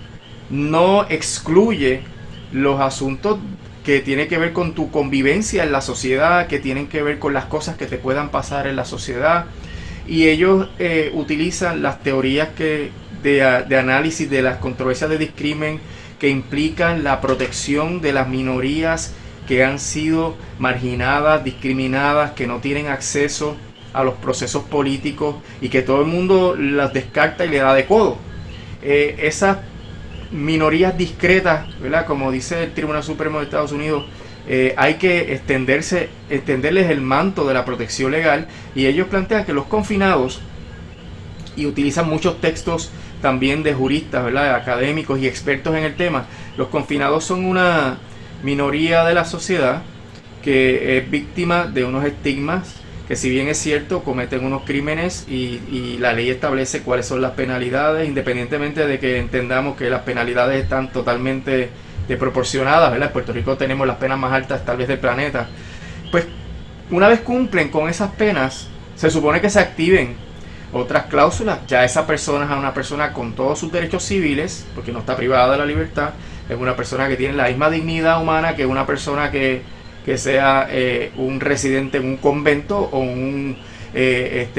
no excluye los asuntos que tienen que ver con tu convivencia en la sociedad, que tienen que ver con las cosas que te puedan pasar en la sociedad. Y ellos utilizan las teorías de análisis de las controversias de discrimen, que implican la protección de las minorías que han sido marginadas, discriminadas, que no tienen acceso a los procesos políticos y que todo el mundo las descarta y le da de codo. Esas minorías discretas, ¿verdad?, como dice el Tribunal Supremo de Estados Unidos, hay que extenderles el manto de la protección legal, y ellos plantean que los confinados, y utilizan muchos textos también de juristas, ¿verdad?, académicos y expertos en el tema, los confinados son una minoría de la sociedad que es víctima de unos estigmas, que si bien es cierto, cometen unos crímenes y la ley establece cuáles son las penalidades, independientemente de que entendamos que las penalidades están totalmente desproporcionadas, ¿verdad? En Puerto Rico tenemos las penas más altas tal vez del planeta. Pues una vez cumplen con esas penas, se supone que se activen otras cláusulas. Ya esa persona es una persona con todos sus derechos civiles, porque no está privada de la libertad, es una persona que tiene la misma dignidad humana que una persona que sea un residente en un convento o un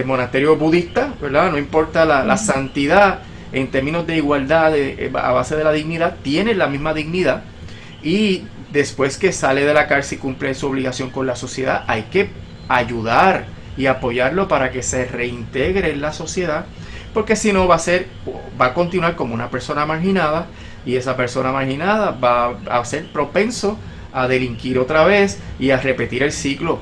monasterio budista, ¿verdad? No importa la santidad, en términos de igualdad, a base de la dignidad, tiene la misma dignidad, y después que sale de la cárcel y cumple su obligación con la sociedad, hay que ayudar y apoyarlo para que se reintegre en la sociedad, porque si no va a continuar como una persona marginada, y esa persona marginada va a ser propenso a delinquir otra vez y a repetir el ciclo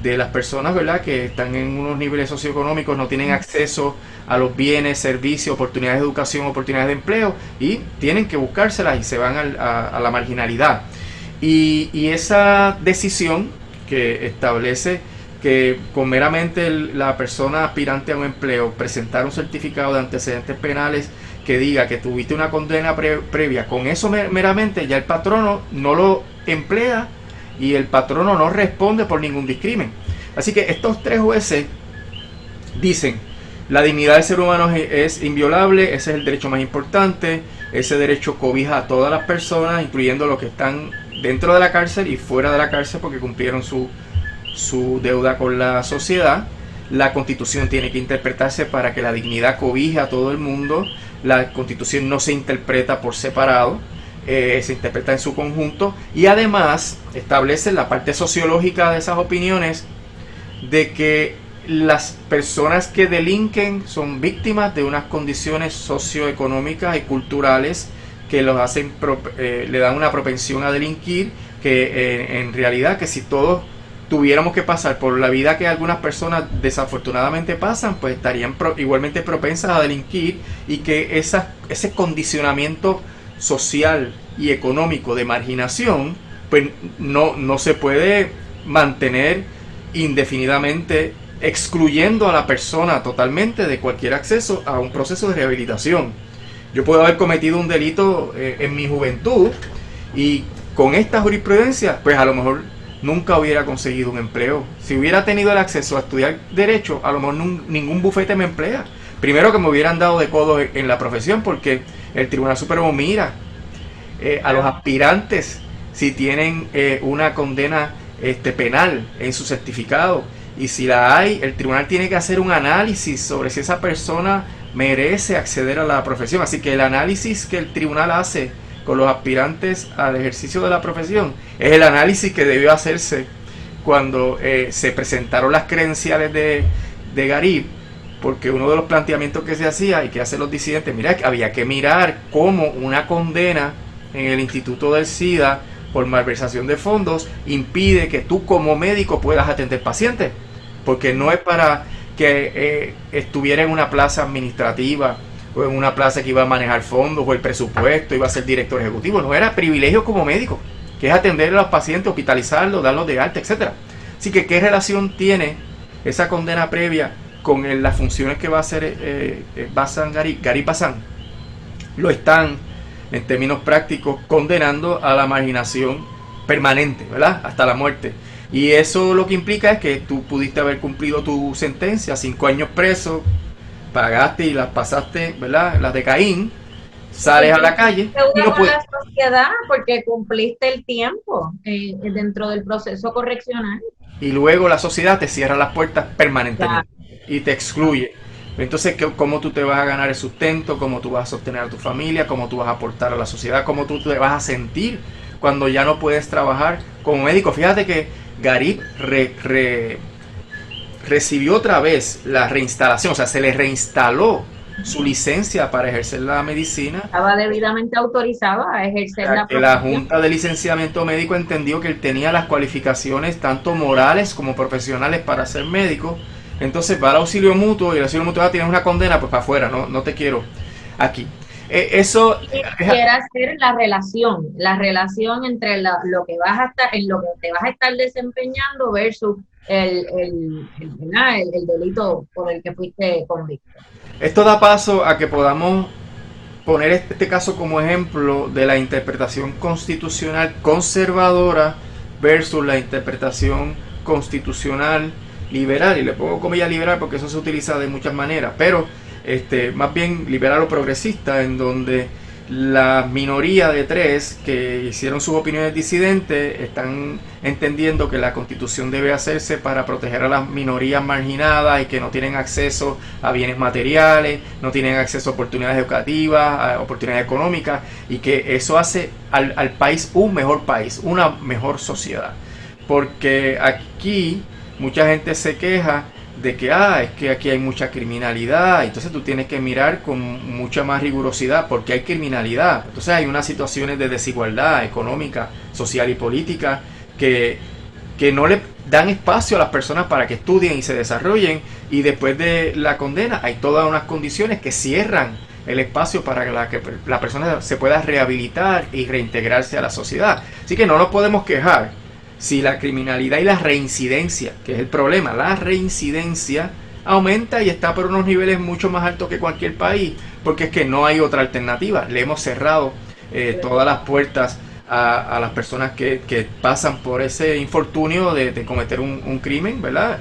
de las personas, ¿verdad?, que están en unos niveles socioeconómicos, no tienen acceso a los bienes, servicios, oportunidades de educación, oportunidades de empleo, y tienen que buscárselas y se van a la marginalidad. Y esa decisión que establece que con meramente la persona aspirante a un empleo presentar un certificado de antecedentes penales que diga que tuviste una condena previa, con eso meramente ya el patrono no lo emplea y el patrono no responde por ningún discrimen. Así que estos tres jueces dicen: la dignidad del ser humano es inviolable, ese es el derecho más importante, ese derecho cobija a todas las personas, incluyendo los que están dentro de la cárcel y fuera de la cárcel porque cumplieron su deuda con la sociedad. La Constitución tiene que interpretarse para que la dignidad cobije a todo el mundo. La Constitución no se interpreta por separado, se interpreta en su conjunto, y además establece la parte sociológica de esas opiniones, de que las personas que delinquen son víctimas de unas condiciones socioeconómicas y culturales que los hacen le dan una propensión a delinquir, que en realidad, que si todos tuviéramos que pasar por la vida que algunas personas desafortunadamente pasan, pues estarían igualmente propensas a delinquir, y que ese condicionamiento social y económico de marginación pues no se puede mantener indefinidamente, excluyendo a la persona totalmente de cualquier acceso a un proceso de rehabilitación. Yo puedo haber cometido un delito en mi juventud, y con esta jurisprudencia pues a lo mejor nunca hubiera conseguido un empleo. Si hubiera tenido el acceso a estudiar Derecho, a lo mejor ningún bufete me emplea. Primero, que me hubieran dado de codo en la profesión, porque el Tribunal Supremo mira a los aspirantes si tienen una condena penal en su certificado, y si la hay, el tribunal tiene que hacer un análisis sobre si esa persona merece acceder a la profesión. Así que el análisis que el tribunal hace con los aspirantes al ejercicio de la profesión es el análisis que debió hacerse cuando se presentaron las credenciales de Garib, porque uno de los planteamientos que se hacía y que hacen los disidentes, mira, había que mirar cómo una condena en el Instituto del SIDA por malversación de fondos impide que tú como médico puedas atender pacientes, porque no es para que estuviera en una plaza administrativa o en una plaza que iba a manejar fondos o el presupuesto, iba a ser director ejecutivo. No, era privilegio como médico, que es atender a los pacientes, hospitalizarlos, darlos de alta, etcétera. Así que, ¿qué relación tiene esa condena previa con las funciones que va a hacer Garib Basan? Lo están, en términos prácticos, condenando a la marginación permanente, ¿verdad? Hasta la muerte. Y eso lo que implica es que tú pudiste haber cumplido tu sentencia, 5 años preso, pagaste y las pasaste, ¿verdad? Las de Caín, sales a la calle y no puedes. La sociedad porque cumpliste el tiempo dentro del proceso correccional. Y luego la sociedad te cierra las puertas permanentemente y te excluye. Entonces, ¿cómo tú te vas a ganar el sustento? ¿Cómo tú vas a sostener a tu familia? ¿Cómo tú vas a aportar a la sociedad? ¿Cómo tú te vas a sentir cuando ya no puedes trabajar como médico? Fíjate que Garib recibió otra vez la reinstalación, o sea, se le reinstaló su licencia para ejercer la medicina. Estaba debidamente autorizado a ejercer la profesión. La Junta de Licenciamiento Médico entendió que él tenía las cualificaciones tanto morales como profesionales para ser médico. Entonces va al auxilio mutuo y el auxilio mutuo tienes una condena, pues para afuera, no te quiero aquí. Eso quisiera hacer la relación entre lo que vas a estar, en lo que te vas a estar desempeñando versus el delito por el que fuiste convicto. Esto da paso a que podamos poner este caso como ejemplo de la interpretación constitucional conservadora versus la interpretación constitucional liberal, y le pongo comillas liberal porque eso se utiliza de muchas maneras, pero más bien liberal o progresista, en donde la minoría de 3 que hicieron sus opiniones disidentes están entendiendo que la Constitución debe hacerse para proteger a las minorías marginadas y que no tienen acceso a bienes materiales, no tienen acceso a oportunidades educativas, a oportunidades económicas, y que eso hace al país un mejor país, una mejor sociedad. Porque aquí mucha gente se queja de que es que aquí hay mucha criminalidad, entonces tú tienes que mirar con mucha más rigurosidad porque hay criminalidad. Entonces hay unas situaciones de desigualdad económica, social y política que no le dan espacio a las personas para que estudien y se desarrollen, y después de la condena hay todas unas condiciones que cierran el espacio para que la persona se pueda rehabilitar y reintegrarse a la sociedad. Así que no nos podemos quejar si la criminalidad y la reincidencia, que es el problema, la reincidencia aumenta y está por unos niveles mucho más altos que cualquier país, porque es que no hay otra alternativa. Le hemos cerrado todas las puertas a las personas que pasan por ese infortunio de cometer un crimen, ¿verdad?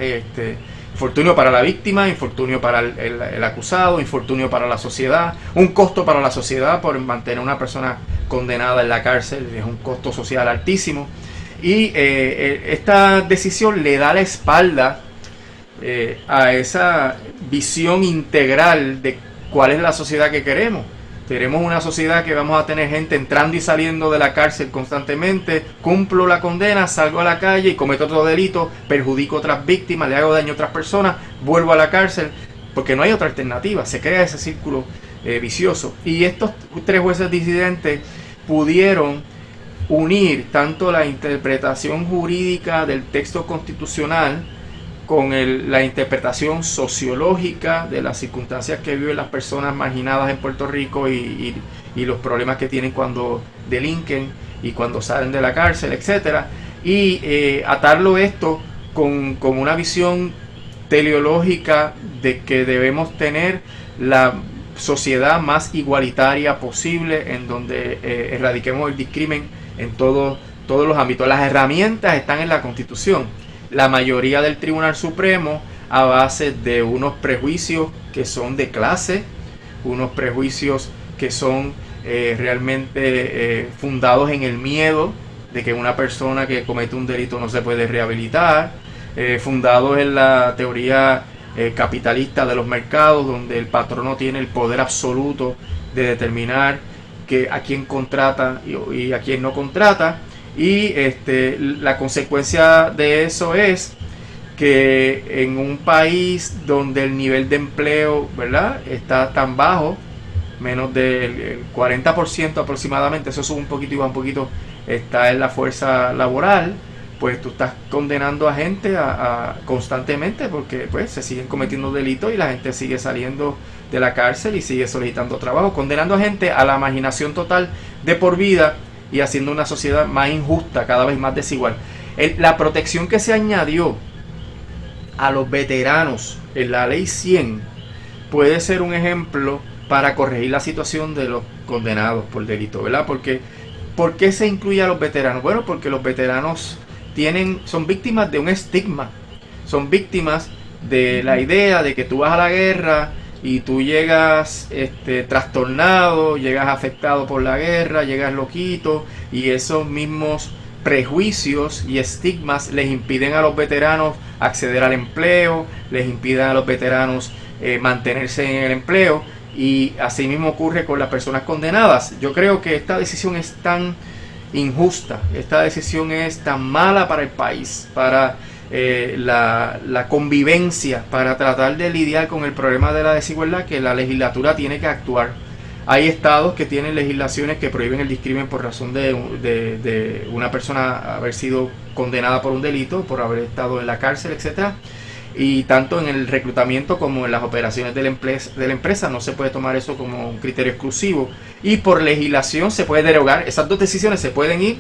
Infortunio para la víctima, infortunio para el acusado, infortunio para la sociedad, un costo para la sociedad por mantener a una persona condenada en la cárcel, es un costo social altísimo. Y esta decisión le da la espalda a esa visión integral de cuál es la sociedad que queremos. Queremos una sociedad que vamos a tener gente entrando y saliendo de la cárcel constantemente, cumplo la condena, salgo a la calle y cometo otro delito, perjudico a otras víctimas, le hago daño a otras personas, vuelvo a la cárcel, porque no hay otra alternativa, se crea ese círculo vicioso. Y estos 3 jueces disidentes pudieron unir tanto la interpretación jurídica del texto constitucional con la interpretación sociológica de las circunstancias que viven las personas marginadas en Puerto Rico y los problemas que tienen cuando delinquen y cuando salen de la cárcel, etcétera, y atarlo esto con una visión teleológica de que debemos tener la sociedad más igualitaria posible, en donde erradiquemos el discrimen en todos los ámbitos. Las herramientas están en la Constitución. La mayoría del Tribunal Supremo, a base de unos prejuicios que son de clase, unos prejuicios que son realmente fundados en el miedo de que una persona que comete un delito no se puede rehabilitar, fundados en la teoría capitalista de los mercados, donde el patrono tiene el poder absoluto de determinar a quién contrata y a quién no contrata, y la consecuencia de eso es que en un país donde el nivel de empleo, ¿verdad?, está tan bajo, menos del 40% aproximadamente, eso sube un poquito y va un poquito, está en la fuerza laboral, pues tú estás condenando a gente constantemente porque pues se siguen cometiendo delitos y la gente sigue saliendo de la cárcel y sigue solicitando trabajo, condenando a gente a la marginación total de por vida y haciendo una sociedad más injusta, cada vez más desigual. La protección que se añadió a los veteranos en la ley 100 puede ser un ejemplo para corregir la situación de los condenados por delito, ¿verdad? Porque ¿por qué se incluye a los veteranos? Bueno, porque los veteranos son víctimas de un estigma, son víctimas de la idea de que tú vas a la guerra y tú llegas trastornado, llegas afectado por la guerra, llegas loquito, y esos mismos prejuicios y estigmas les impiden a los veteranos acceder al empleo, les impiden a los veteranos mantenerse en el empleo, y así mismo ocurre con las personas condenadas. Yo creo que esta decisión es tan injusta, esta decisión es tan mala para el país, para la convivencia, para tratar de lidiar con el problema de la desigualdad, que la legislatura tiene que actuar. Hay estados que tienen legislaciones que prohíben el discrimen por razón de una persona haber sido condenada por un delito, por haber estado en la cárcel, etcétera. Y tanto en el reclutamiento como en las operaciones de la empresa no se puede tomar eso como un criterio exclusivo, y por legislación se puede derogar. Esas dos decisiones se pueden ir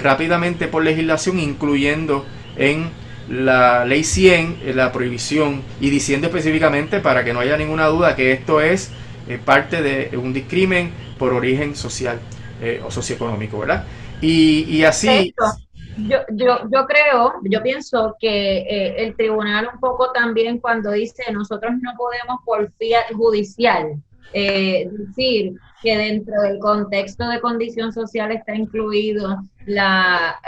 rápidamente por legislación, incluyendo en la ley 100 la prohibición, y diciendo específicamente, para que no haya ninguna duda, que esto es parte de un discrimen por origen social o socioeconómico, ¿verdad? Y así... Yo pienso que el tribunal un poco también, cuando dice nosotros no podemos por fiat judicial decir que dentro del contexto de condición social está incluido la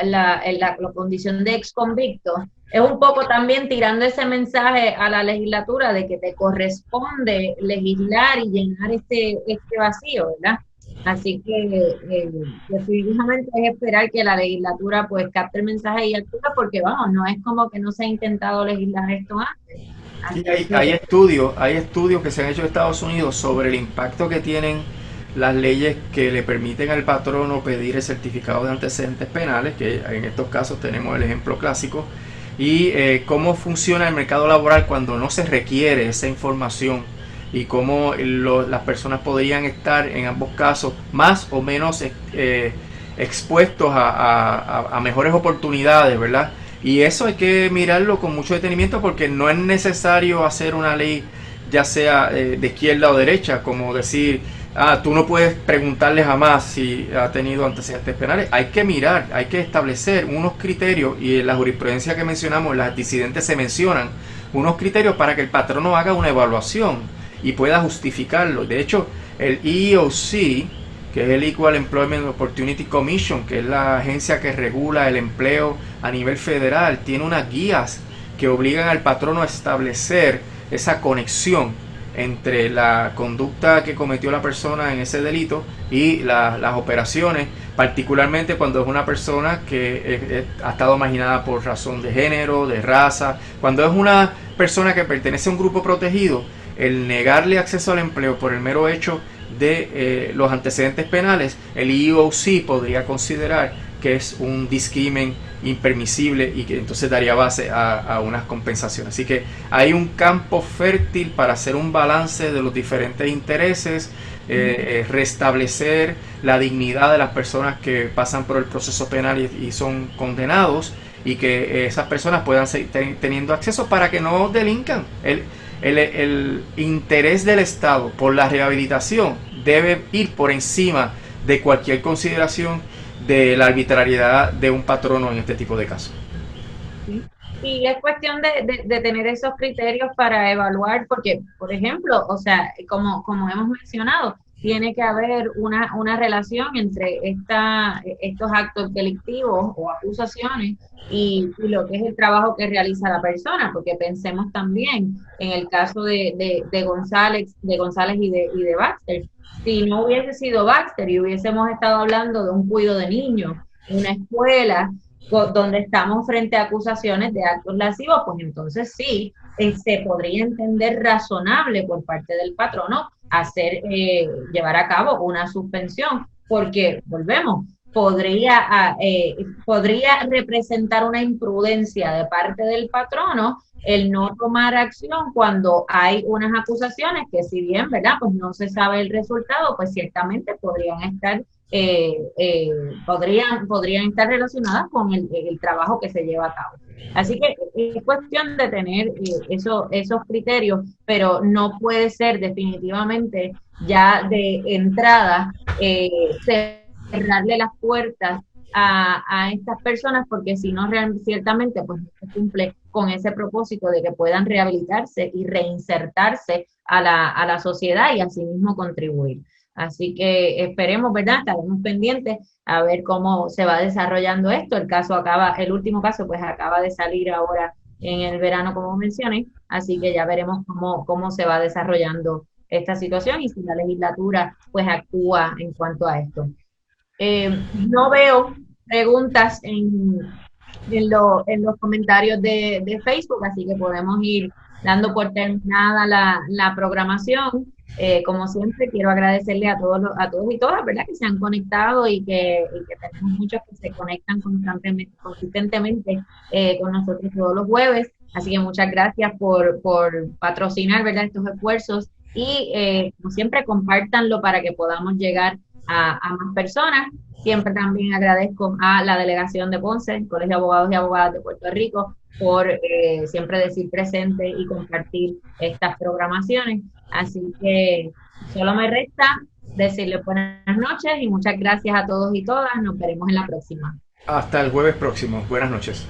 condición de exconvicto, es un poco también tirando ese mensaje a la legislatura de que te corresponde legislar y llenar este vacío, ¿verdad? Así que definitivamente es esperar que la legislatura pues capte el mensaje y actúe, porque vamos, no es como que no se ha intentado legislar esto antes. Sí, Así hay que, estudios que se han hecho en Estados Unidos sobre el impacto que tienen las leyes que le permiten al patrono pedir el certificado de antecedentes penales, que en estos casos tenemos el ejemplo clásico, y cómo funciona el mercado laboral cuando no se requiere esa información, y cómo las personas podrían estar en ambos casos más o menos expuestos a mejores oportunidades, ¿verdad? Y eso hay que mirarlo con mucho detenimiento, porque no es necesario hacer una ley ya sea de izquierda o derecha, como decir, tú no puedes preguntarle jamás si ha tenido antecedentes penales. Hay que mirar, hay que establecer unos criterios, y en la jurisprudencia que mencionamos, las disidentes se mencionan unos criterios para que el patrono haga una evaluación y pueda justificarlo. De hecho, el EEOC, que es el Equal Employment Opportunity Commission, que es la agencia que regula el empleo a nivel federal, tiene unas guías que obligan al patrono a establecer esa conexión entre la conducta que cometió la persona en ese delito y las operaciones, particularmente cuando es una persona que ha estado marginada por razón de género, de raza. Cuando es una persona que pertenece a un grupo protegido, el negarle acceso al empleo por el mero hecho de los antecedentes penales, el EEOC podría considerar que es un discrimen impermisible, y que entonces daría base a unas compensaciones. Así que hay un campo fértil para hacer un balance de los diferentes intereses, restablecer la dignidad de las personas que pasan por el proceso penal y son condenados, y que esas personas puedan seguir teniendo acceso para que no delincan. El interés del Estado por la rehabilitación debe ir por encima de cualquier consideración de la arbitrariedad de un patrono en este tipo de casos. y es cuestión de tener esos criterios para evaluar, porque, por ejemplo, o sea, como hemos mencionado, tiene que haber una relación entre estos actos delictivos o acusaciones y lo que es el trabajo que realiza la persona, porque pensemos también en el caso de González y de Baxter. Si no hubiese sido Baxter y hubiésemos estado hablando de un cuidado de niños, una escuela, donde estamos frente a acusaciones de actos lascivos, pues entonces sí, se podría entender razonable por parte del patrono llevar a cabo una suspensión, porque volvemos, podría representar una imprudencia de parte del patrono el no tomar acción cuando hay unas acusaciones que, si bien, ¿verdad?, pues no se sabe el resultado, pues ciertamente podrían estar relacionadas con el trabajo que se lleva a cabo. Así que es cuestión de tener esos criterios, pero no puede ser definitivamente ya de entrada cerrarle las puertas a estas personas, porque si no, ciertamente, pues no se cumple con ese propósito de que puedan rehabilitarse y reinsertarse a la sociedad y asimismo contribuir. Así que esperemos, ¿verdad? Estaremos pendientes a ver cómo se va desarrollando esto. El último caso, pues acaba de salir ahora en el verano, como mencioné, así que ya veremos cómo se va desarrollando esta situación y si la legislatura pues actúa en cuanto a esto. No veo preguntas en los comentarios de Facebook, así que podemos ir dando por terminada la programación. Como siempre, quiero agradecerle a todos y todas, ¿verdad?, que se han conectado y que tenemos muchos que se conectan consistentemente con nosotros todos los jueves. Así que muchas gracias por patrocinar, ¿verdad?, estos esfuerzos y, como siempre, compártanlo para que podamos llegar a más personas. Siempre también agradezco a la delegación de Ponce, el Colegio de Abogados y Abogadas de Puerto Rico, por siempre decir presente y compartir estas programaciones. Así que solo me resta decirles buenas noches y muchas gracias a todos y todas. Nos veremos en la próxima. Hasta el jueves próximo. Buenas noches.